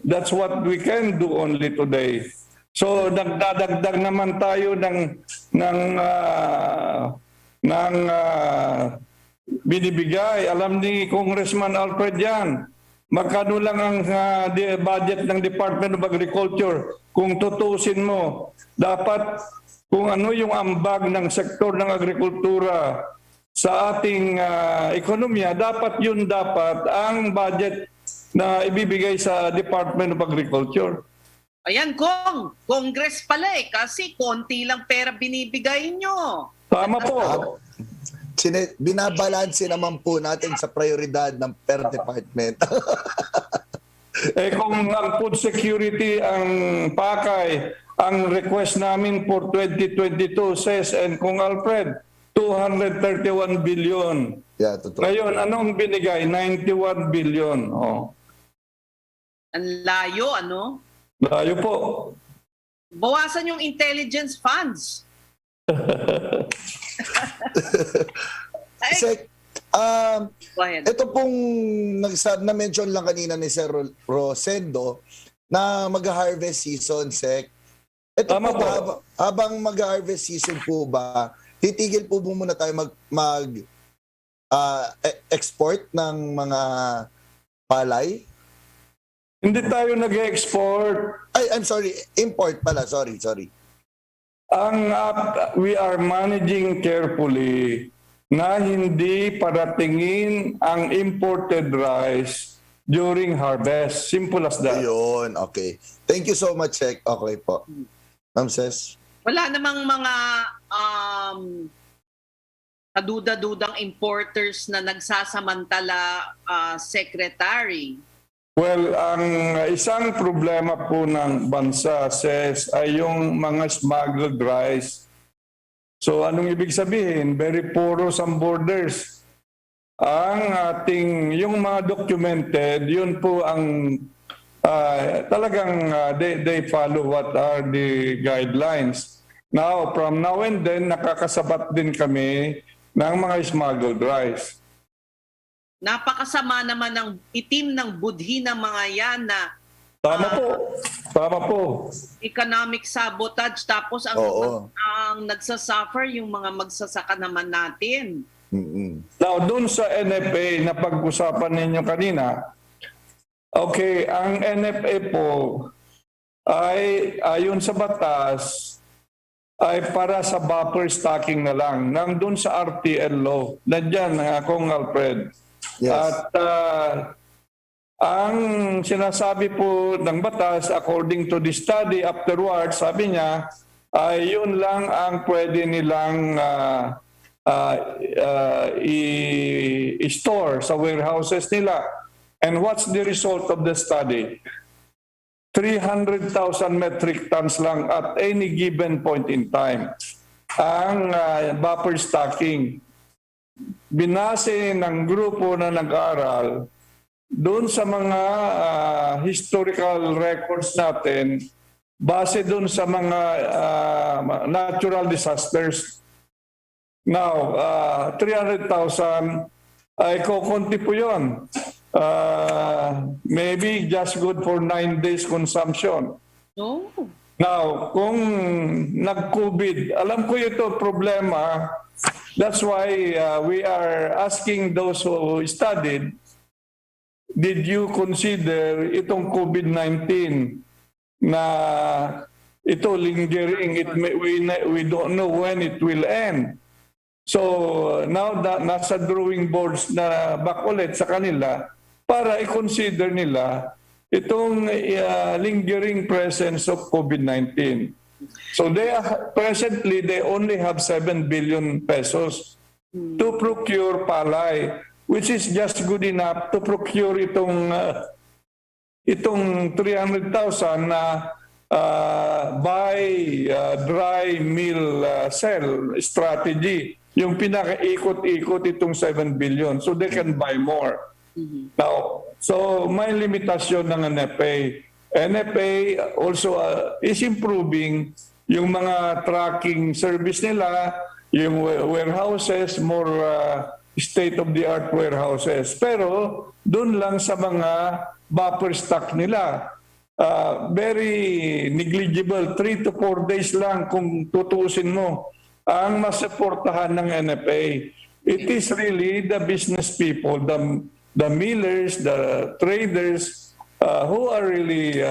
That's what we can do only today. So nagdadagdag naman tayo ng binibigay. Alam ni Congressman Alfred yan. Magkano lang ang budget ng Department of Agriculture? Kung tutusin mo, dapat kung ano yung ambag ng sektor ng agrikultura sa ating ekonomiya, dapat ang budget na ibibigay sa Department of Agriculture. Ayan, Congress pala kasi konti lang pera binibigay nyo. Tama po. Binabalanse naman po natin sa prioridad ng per department. Kung ang food security ang pakay, ang request namin for 2022 says, and kung Alfred, 231 billion. Yeah, totoo. Ngayon, anong binigay? 91 billion. Oh. Ang layo, ano? Layo po. Bawasan yung intelligence funds. Sek, ito pong na-mention lang kanina ni Sir Rosendo na mag-harvest season, Sek. Ito po ba, habang mag-harvest season po ba, titigil po muna tayo export ng mga palay? Hindi tayo nag-export. Ay, I'm sorry. Import pala. Sorry. We are managing carefully na hindi paratingin ang imported rice during harvest. Simple as that. Ayun, okay. Thank you so much, Sek. Okay po. Ma'am Ses? Wala namang mga kaduda-dudang importers na nagsasamantala, Secretary. Well, ang isang problema po ng bansa, Ses, ay yung mga smuggled rice. So anong ibig sabihin? Very porous ang borders. Yung mga documented, yun po ang talagang they follow what are the guidelines. Now, from now and then, nakakasabat din kami ng mga smuggled rice. Napakasama naman ng itim ng budhi ng mga yan na Tama po. Economic sabotage tapos ang nagsasuffer yung mga magsasaka naman natin. Now, dun sa NFA na pag-usapan ninyo kanina, okay, ang NFA po ay ayon sa batas ay para sa buffer stocking na lang. Nandun sa RTL law. Nandiyan, Kong Alfred. Yes. At ang sinasabi po ng batas, according to the study afterwards, sabi niya, ay yun lang ang pwede nilang i-store sa warehouses nila. And what's the result of the study? 300,000 metric tons lang at any given point in time ang buffer stocking. Binase ng grupo na nag-aaral doon sa mga historical records natin base dun sa mga natural disasters. Now, 300,000 ay kukunti po yun. Maybe just good for 9 days consumption. Oh. Now, kung nag-COVID, alam ko ito problema. That's why we are asking those who studied, did you consider itong COVID-19 na ito lingering, we don't know when it will end. So now that nasa drawing boards na back ulit sa kanila para i-consider nila itong lingering presence of COVID-19. So presently they only have 7 billion pesos to procure palay, which is just good enough to procure itong 300,000 na buy dry meal sell strategy. Yung pinaka-ikot-ikot itong 7 billion so they can buy more. Now, so may limitasyon ng NFA. NFA also is improving yung mga tracking service nila, yung warehouses, more state-of-the-art warehouses. Pero doon lang sa mga buffer stock nila. Very negligible, 3 to 4 days lang kung tutuusin mo ang masuportahan ng NFA. It is really the business people, the millers, the traders who are really,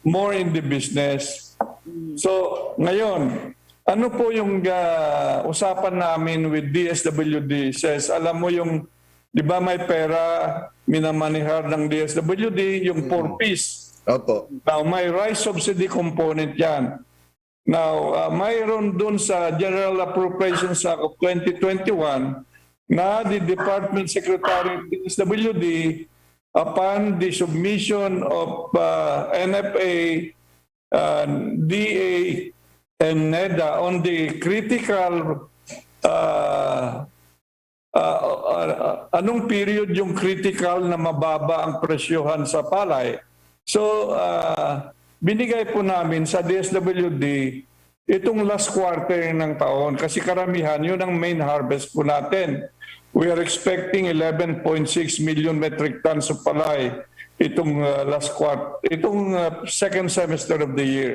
more in the business. So, ngayon, ano po yung usapan namin with DSWD? Says, alam mo yung, di ba may pera, minamanihar ng DSWD, yung 4-piece. Opo. Now, may rice subsidy component yan. Now, mayroon dun sa General Appropriations Act of 2021 na the Department Secretary of DSWD upon the submission of NFA, DA, and NEDA on the critical anong period yung critical na mababa ang presyohan sa palay. So, binigay po namin sa DSWD itong last quarter ng taon kasi karamihan yun ang main harvest po natin. We are expecting 11.6 million metric tons of palay itong last quarter, itong second semester of the year.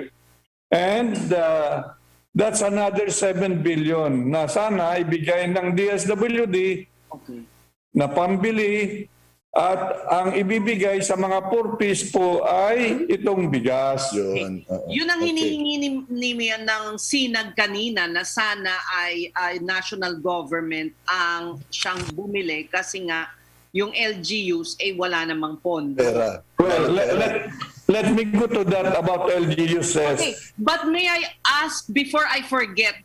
And that's another 7 billion na sana ibigay ng DSWD na pambili at ang ibibigay sa mga 4-piece po ay itong bigas. Yun ang hinihingi ng sinag kanina na sana ay national government ang siyang bumili kasi nga yung LGUs ay wala namang pondo. Well, let me go to that about LGUs. Okay, but may I ask before I forget,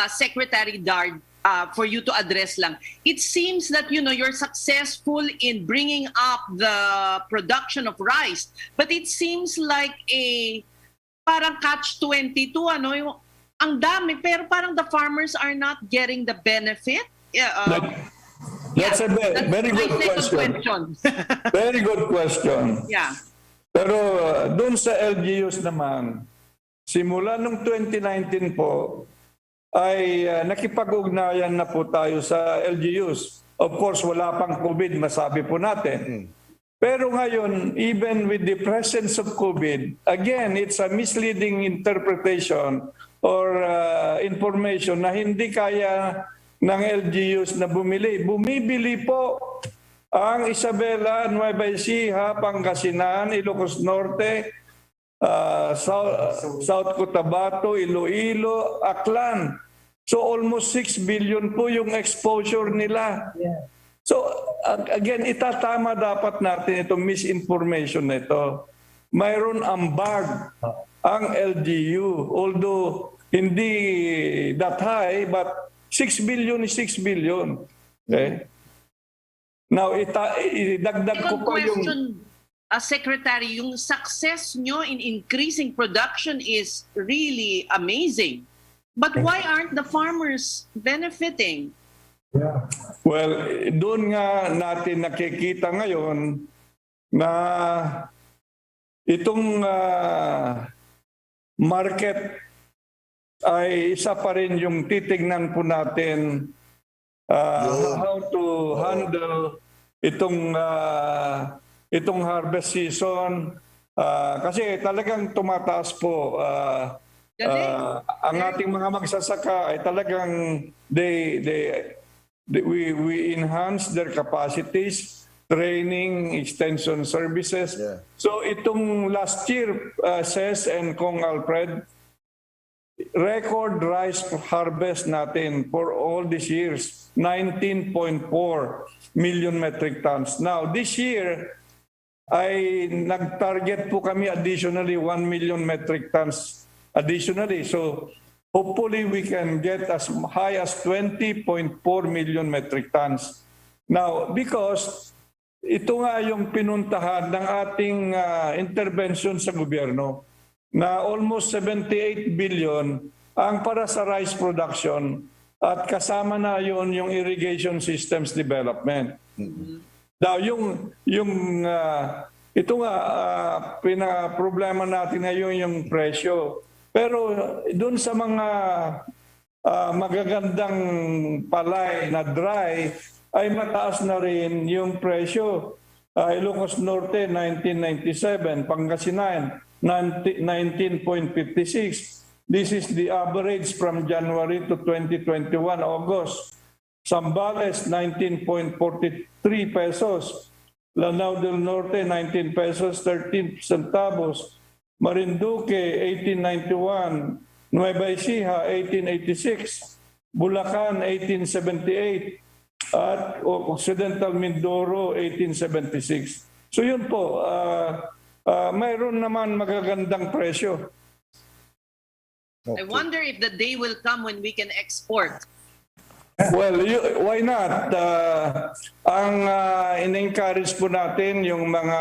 Secretary Dard, for you to address lang. It seems that you're successful in bringing up the production of rice, but it seems like a parang catch-22 yung ang dami pero parang the farmers are not getting the benefit. That's a very good question. Very good question. Yeah. Pero doon sa LGUs naman, simula nung 2019 po, ay nakipag-ugnayan na po tayo sa LGUs. Of course, wala pang COVID, masabi po natin. Pero ngayon, even with the presence of COVID, again, it's a misleading interpretation or information na hindi kaya ng LGUs na bumili. Bumibili po ang Isabela, Nueva Ecija, Pangasinan, Ilocos Norte, South Cotabato, Iloilo, Aklan. So almost 6 billion po yung exposure nila. So again, itatama dapat natin itong misinformation na ito. Mayroon ambag ang LGU. Although hindi that high, but 6 billion is 6 billion. Okay? Now, idagdag ko pa yung... Secretary, yung success nyo in increasing production is really amazing. But why aren't the farmers benefiting? Well, doon nga natin nakikita ngayon na itong market ay isa pa rin yung titignan po natin how to handle itong harvest season. Kasi talagang tumataas po ang ating mga magsasaka ay talagang we enhance their capacities, training, extension services. So itong last year, Ses and Kong Alfred, record rice harvest natin for all these years, 19.4 million metric tons. Now this year, ay nag-target po kami additionally 1 million metric tons additionally. So hopefully we can get as high as 20.4 million metric tons. Now, because ito nga yung pinuntahan ng ating intervention sa gobyerno na almost 78 billion ang para sa rice production at kasama na yon yung irrigation systems development. Now, ito nga, pinaproblema natin ngayon yung presyo. Pero doon sa mga magagandang palay na dry, ay mataas na rin yung presyo. Ilocos Norte, 1997. Pangasinan, 19.56. This is the average from January to 2021, August. Zambales, 19.43 pesos. Lanao del Norte, 19 pesos, 13 centavos. Marinduque, 1891. Nueva Ecija, 1886. Bulacan, 1878. At Occidental Mindoro, 1876. So yun po, mayroon naman magagandang presyo. I wonder if the day will come when we can export. Well, why not? Ang in-encourage po natin yung mga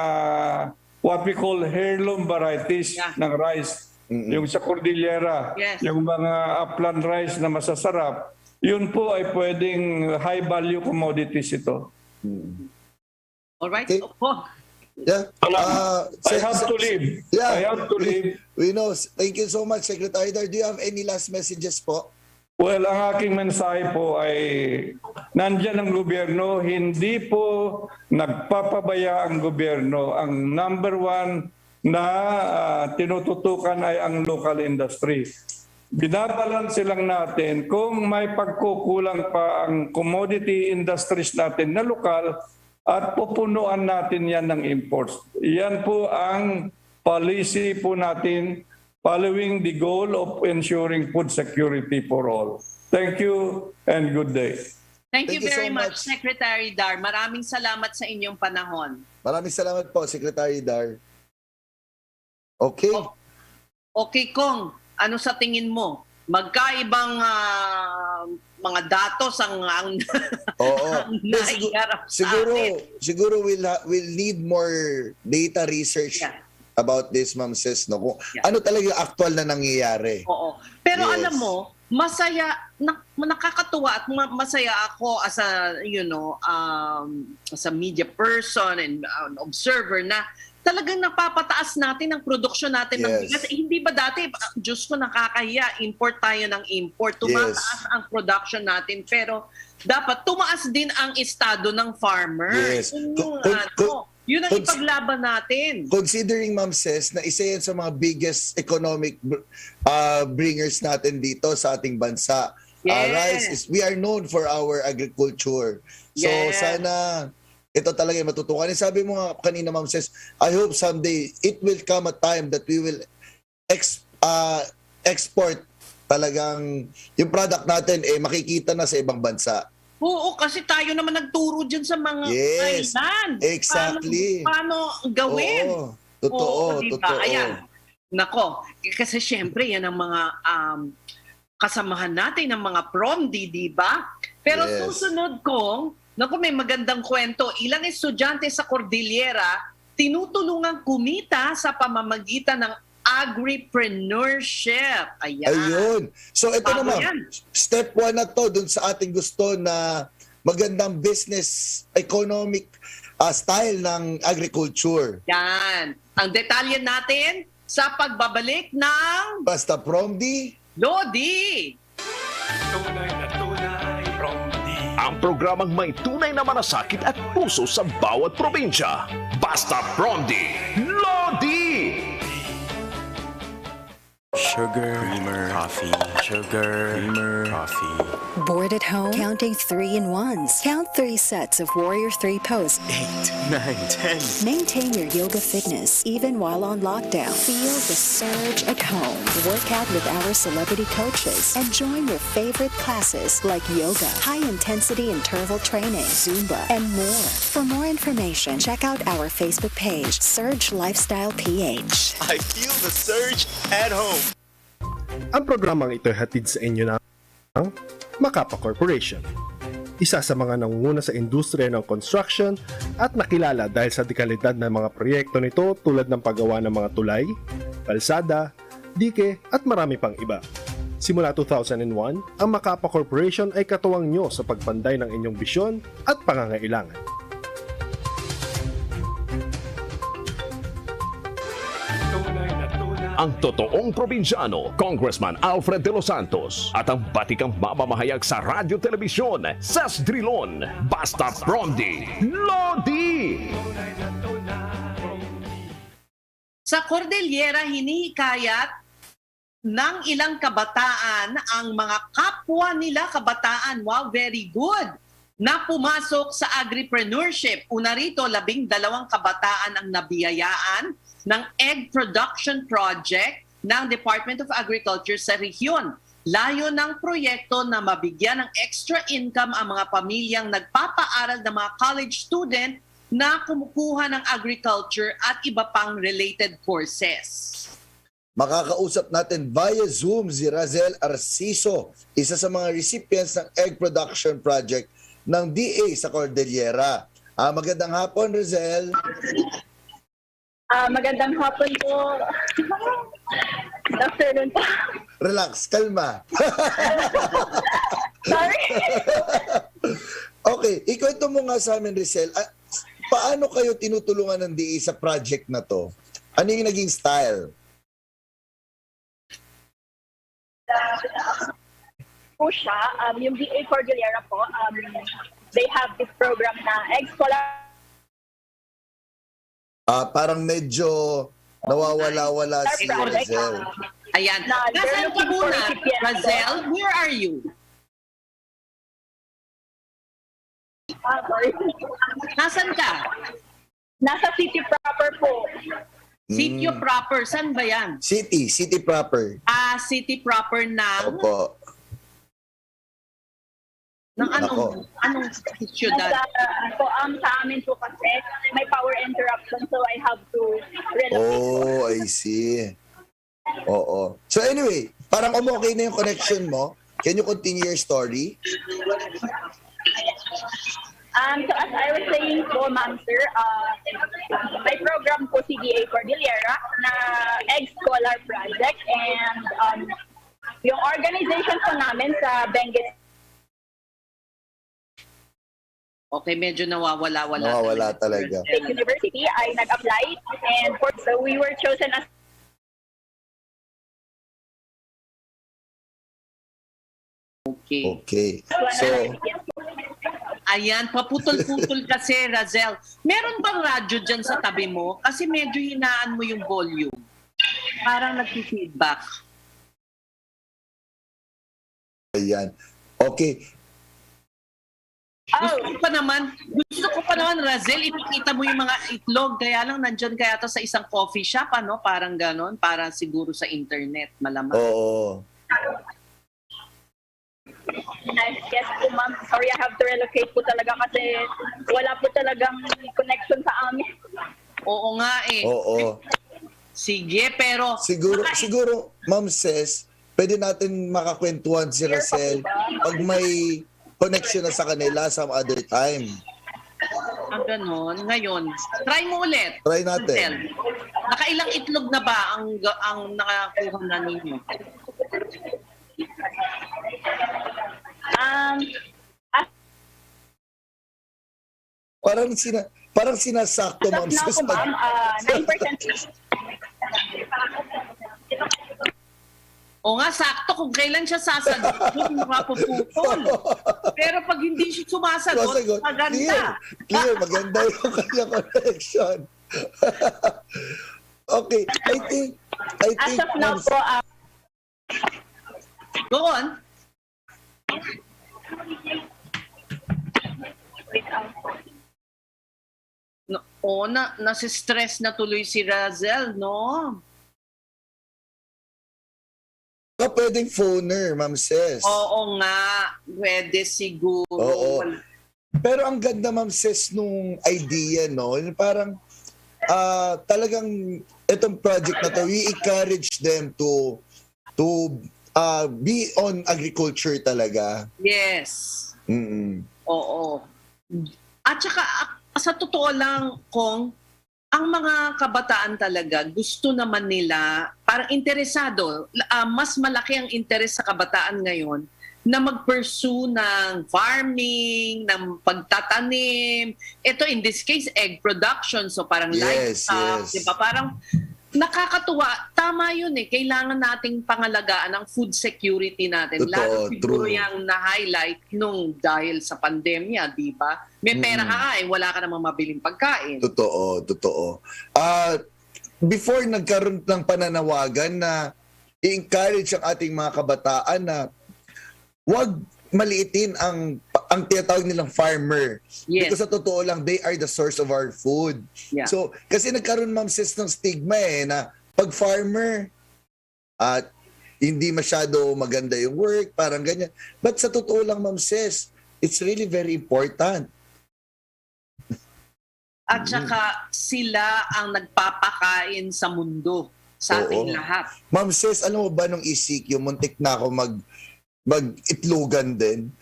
what we call heirloom varieties ng rice. Yung sa Cordillera, yung mga upland rice na masasarap, yun po ay pwedeng high value commodities ito. All right. Okay. Yeah. I have to leave. Yeah. I have to leave. We know. Thank you so much, Secretary Dar. Do you have any last messages po? Well, ang aking mensahe po ay nandyan ang gobyerno, hindi po nagpapabaya ang gobyerno. Ang number one na tinututukan ay ang local industry. Binabalanse lang natin kung may pagkukulang pa ang commodity industries natin na lokal at pupunuan natin yan ng imports. Yan po ang policy po natin following the goal of ensuring food security for all. Thank you and good day. Thank you very so much, Secretary Dar. Maraming salamat sa inyong panahon. Maraming salamat po, Secretary Dar. Okay. Okay, Kong. Ano sa tingin mo? Magkaibang mga datos ang naiharap sa atin. Siguro we'll need more data research about this, Ma'am Ses, no? Kung ano talaga yung actual na nangyayari. Oo. Pero alam mo, masaya, nakakatuwa at masaya ako as a, as a media person and observer na talagang napapataas natin ang produksyon natin ng bigas. Hindi ba dati, Diyos ko, nakakahiya, import tayo ng import. Tumataas ang production natin, pero dapat tumaas din ang estado ng farmer. Yun ang ipaglaban natin. Considering, Ma'am Ses, na isa yan sa mga biggest economic bringers natin dito sa ating bansa. Rice we are known for our agriculture. So sana ito talaga yung matutukan. Sabi mo nga kanina, Ma'am Ses, I hope someday it will come a time that we will export talagang yung product natin makikita na sa ibang bansa. Oo, kasi tayo naman nagturo dyan sa mga island. Exactly. Paano gawin? Oo, totoo, diba? totoo. Ayan. Nako, kasi syempre yan ang mga kasamahan natin ng mga Promdi, di ba? Pero susunod kong, may magandang kwento. Ilang estudyante sa Cordillera tinutulungang kumita sa pamamagitan ng agripreneurship. Ayan. Ayun. So ito naman, step 1 na to dun sa ating gusto na magandang business economic style ng agriculture. Yan. Ang detalye natin sa pagbabalik ng Basta Promdi, Lodi. Ang programang may tunay na malasakit at puso sa bawat probinsya. Basta Promdi, Lodi! Sugar, creamer, coffee. Sugar, creamer, coffee. Bored at home? Counting 3-in-1s. Count 3 sets of Warrior 3 pose. 8, 9, 10. Maintain your yoga fitness even while on lockdown. Feel the surge at home. Work out with our celebrity coaches and join your favorite classes like yoga, high-intensity interval training, Zumba, and more. For more information, check out our Facebook page, Surge Lifestyle PH. I feel the surge at home. Ang programang ito ay hatid sa inyo ng Macapa Corporation. Isa sa mga nangunguna sa industriya ng construction at nakilala dahil sa dekalidad ng mga proyekto nito tulad ng paggawa ng mga tulay, kalsada, dike at marami pang iba. Simula 2001, ang Macapa Corporation ay katuwang nyo sa pagpanday ng inyong bisyon at pangangailangan. Ang totoong probinsyano, Congressman Alfred de los Santos at ang batikang mamamahayag sa radyo telebisyon, Drilon, Basta Promdi, Lodi! Sa Cordillera, hinihikayat ng ilang kabataan ang mga kapwa nila kabataan. Wow, very good! Na pumasok sa agripreneurship. Una rito, 12 kabataan ang nabiyayaan ng egg production project ng Department of Agriculture sa rehiyon. Layo ng proyekto na mabigyan ng extra income ang mga pamilyang nagpapaaral ng mga college student na kumukuha ng agriculture at iba pang related courses. Makakausap natin via Zoom si Razel Arciso, isa sa mga recipients ng egg production project ng DA sa Cordillera. Magandang hapon, Razel. Magandang hapon po. Good afternoon po. Relax, kalma. Sorry. Okay, ikwento mo nga sa amin, Razel, paano kayo tinutulungan ng DA sa project na to? Ano yung naging style? Po siya, yung DA Cordillera po, they have this program na Egg Scholar. Parang medyo nawawala-wala si Razel. Ayan. Nasaan ka muna, Razel? Where are you? Sorry. Nasaan ka? Nasa city proper po. City proper. Saan ba yan? City proper. City proper ng... Opo. Ng anong syudad? Sa amin po kasi may power interruption, so I have to relocate. Oh, I see. Oo. So anyway, parang okay na yung connection mo. Can you continue your story? So as I was saying po, ma'am sir, may program po si DA Cordillera na Egg Scholar Project, and yung organization po namin sa Benguet. Okay, medyo nawawala talaga. State University ay nag-apply, and so we were chosen as Okay. So, ayan, paputol-putol kasi, Razel. Meron bang radyo dyan sa tabi mo? Kasi medyo hinaan mo yung volume. Parang nag-feedback. ayan. Okay. Gusto ko pa naman, Razel, ipikita mo yung mga itlog. Kaya lang nandyan kaya to sa isang coffee shop, ano? Parang ganon. Para siguro sa internet, malamang. Oo. Yes po, ma'am. Sorry, I have to relocate po talaga kasi wala po talagang connection sa amin. Oo nga eh. Oo. Sige, pero... Siguro, Ma'am Ses, pwede natin makakwentuhan si Razel pag may connection na sa kanila some other time. Ganon. Ngayon, try mo ulit. Try natin. Razel. Nakailang itlog na ba ang nakakuha na ninyo? parang sinasakto, Ma'am Now Sis. po, ma'am, 9%. O nga, sakto kung kailan siya sasagot, yung mapuputol. Pero pag hindi siya sumasagot, maganda. Clear, maganda yung kanyang connection. Okay, I think As of now po, Go on. Nasi-stress na tuloy si Razel, no? Pwedeng phoner, Ma'am Ses. Oo nga, pwede siguro. Oo. Pero ang ganda, Ma'am Ses, nung idea, no? Yung parang talagang itong project na to, we encourage them to be on agriculture talaga. Yes. Mm-mm. Oo. At saka, sa totoo lang, Kong, ang mga kabataan talaga, gusto naman nila, parang interesado, mas malaki ang interes sa kabataan ngayon na mag-pursue ng farming, ng pagtatanim. Ito, in this case, egg production. So parang livestock, yes. diba? Parang nakakatuwa. Tama yun eh. Kailangan nating pangalagaan ang food security natin. Totoo, Lalo siguro true. yung na-highlight nung dahil sa pandemya, di ba? May pera ka wala ka namang mabiling pagkain. Totoo. Before nagkaroon ng pananawagan na i-encourage ang ating mga kabataan na wag maliitin ang tinatawag nilang farmer. Yes. Because sa totoo lang, they are the source of our food. Yeah. So, kasi nagkaroon, Ma'am Sis, ng stigma na pag farmer, at hindi masyado maganda yung work, parang ganyan. But sa totoo lang, Ma'am Sis, it's really very important. At saka sila ang nagpapakain sa mundo, sa ating lahat. Ma'am Sis, alam mo ba nung ECQ, muntik na ako mag-itlogan din.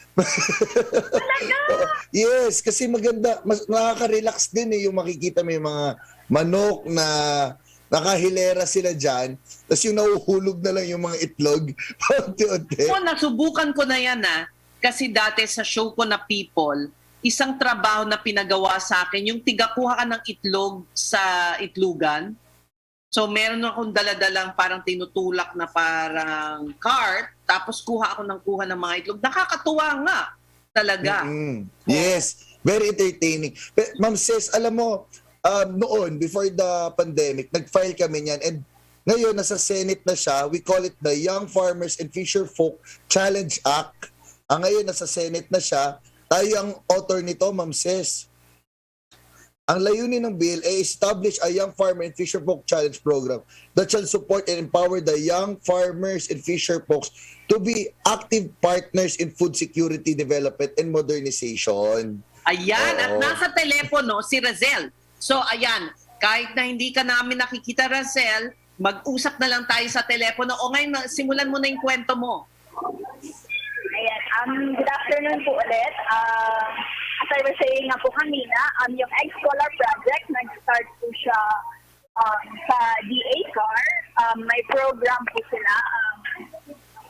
Yes, kasi maganda, nakaka-relax din yung makikita mo yung mga manok na nakahilera sila dyan, tapos yung nahuhulog na lang yung mga itlog. Unti-unti. Nasubukan ko na yan kasi dati sa show ko na People, isang trabaho na pinagawa sa akin, yung tigakuha ka ng itlog sa itlugan. So meron akong daladalang parang tinutulak na parang cart, tapos kuha ako ng mga itlog. Nakakatuwa nga talaga. Yes, very entertaining. Ma'am Sis, alam mo, noon, before the pandemic, nag-file kami niyan. And ngayon, nasa Senate na siya. We call it the Young Farmers and Fisherfolk Challenge Act. Ngayon, nasa Senate na siya. Tayo ang author nito, Ma'am Sis. Ang layunin ng bill ay establish a Young Farmer and Fisherfolk Challenge Program that shall support and empower the young farmers and fisherfolks to be active partners in food security development and modernization. Ayan, at nasa telepono si Razel. So ayan, kahit na hindi ka namin nakikita, Razel, mag-usap na lang tayo sa telepono. O ngayon, simulan mo na yung kwento mo. Ayan, good afternoon po ulit. As I was saying nga po kanina, yung Egg Scholar Project, nag-start po siya sa DA-CAR. May program po sila.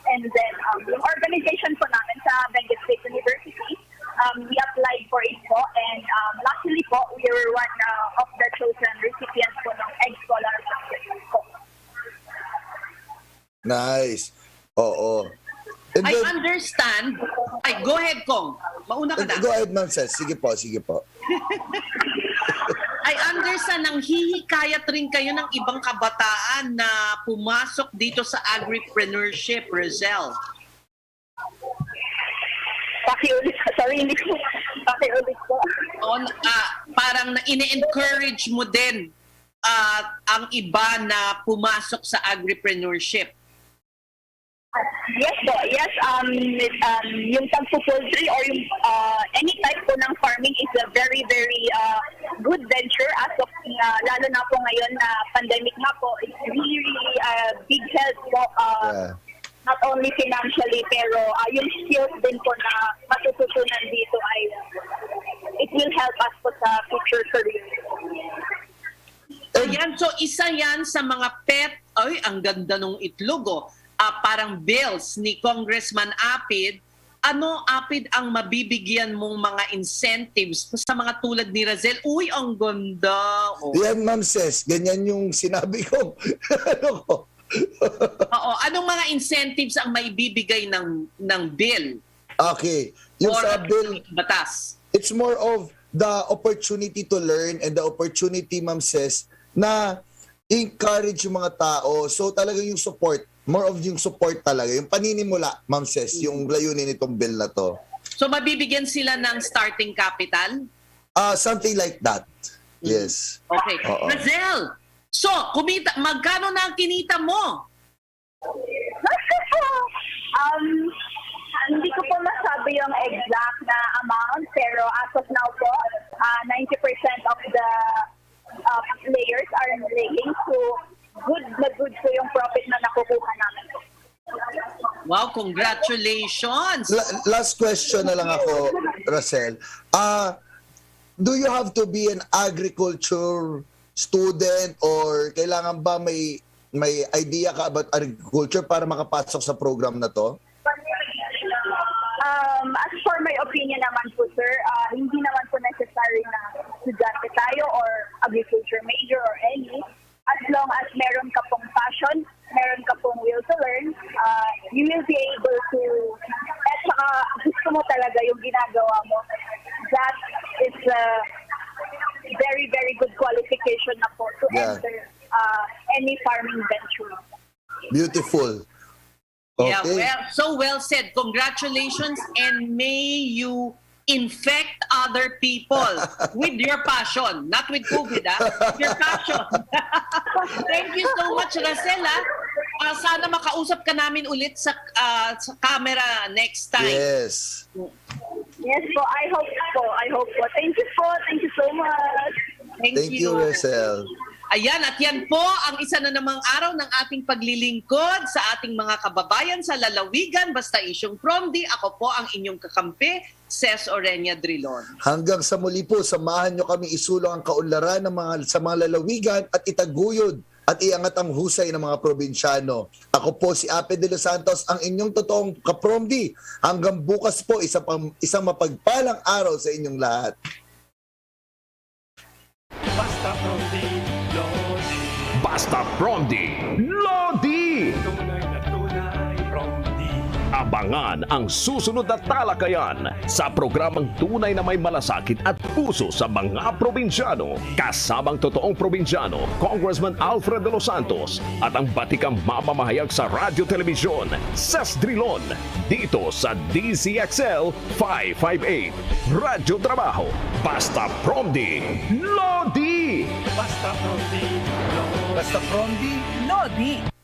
And then, yung organization po namin sa Benguet State University, we applied for it po. And luckily po, we were one of the chosen recipients po ng Egg Scholar Project po. Nice. Oo. I understand. Ay, go ahead, Kong. Mauna ka na. Go ahead, Ma'am Sis. Sige po. I understand nang hihikayat rin kayo ng ibang kabataan na pumasok dito sa agripreneurship, Razel. Pakiulit. Sorry, hindi ko. Pakiulit po. Parang ine-encourage mo din ang iba na pumasok sa agripreneurship. Yes po, yes. Yung pagpo-poultry or yung any type po ng farming is a very, very good venture as of lalo na po ngayon na pandemic na po. It's really, really big help po. Not only financially, pero yung skills din po na matututunan dito ay it will help us po sa future career. Ayan, so isa yan sa mga pet, ang ganda nung itlog parang bills ni Congressman Apid ano, Apid, ang mabibigyan mong mga incentives sa mga tulad ni Razel? Uy, ang ganda. Oh. Yan, Ma'am Ses. Ganyan yung sinabi ko. Ano ko? Oo, anong mga incentives ang maibibigay ng bill? Okay. Yung Or sa bill, batas? it's more of the opportunity to learn and the opportunity, Ma'am Ses, na encourage yung mga tao. So talagang yung support, more of yung support talaga. Yung paninimula, Ma'am Ses, yung layunin nitong bill na to. So mabibigyan sila ng starting capital? Something like that. Yes. Okay. Oo. Razel, so magkano na ang kinita mo? Hindi ko po masabi yung exact na amount, pero as of now po, 90% of the players are laying, so good po yung profit na nakukuha namin. Wow, congratulations! Last question na lang ako, Razel. Do you have to be an agriculture student or kailangan ba may idea ka about agriculture para makapasok sa program na to? As for my opinion naman po, sir, hindi naman po necessary na estudyante tayo or agriculture major or any. As long as meron ka pong passion, meron ka pong will to learn, you will be able to, at saka gusto mo talaga yung ginagawa mo. That is a very, very good qualification na po to enter any farming venture. Beautiful. Yeah, Okay. well said. Congratulations, and may you infect other people with your passion. Not with COVID, with your passion. Thank you so much, Razel. Sana makausap ka namin ulit sa camera next time. Yes. Yes po, I hope po. Thank you po. Thank you so much. Thank you, Razel. Ayan, at yan po ang isa na namang araw ng ating paglilingkod sa ating mga kababayan sa lalawigan. Basta isyong Promdi, ako po ang inyong kakampi, Ses Orenia Drilon. Hanggang sa muli po, samahan nyo kami isulong ang kaunlaran sa mga lalawigan at itaguyod at iangat ang husay ng mga probinsyano. Ako po si Alfred de los Santos, ang inyong totoong kapromdi. Hanggang bukas po, isang mapagpalang araw sa inyong lahat. Basta Promdi, Lodi. Basta Promdi, Lodi. Tunay na tunay, Promdi. Abangan ang susunod na talakayan sa programang Tunay na May Malasakit at Puso sa mga probinsyano. Kasamang totoong probinsyano, Congressman Alfred de los Santos at ang batikang mamamahayag sa radyo-telebisyon, Ses Drilon, dito sa DCXL 558. Radyo Trabaho, Basta Promdi, Lodi! Basta Promdi, Lodi. Basta Promdi, Lodi.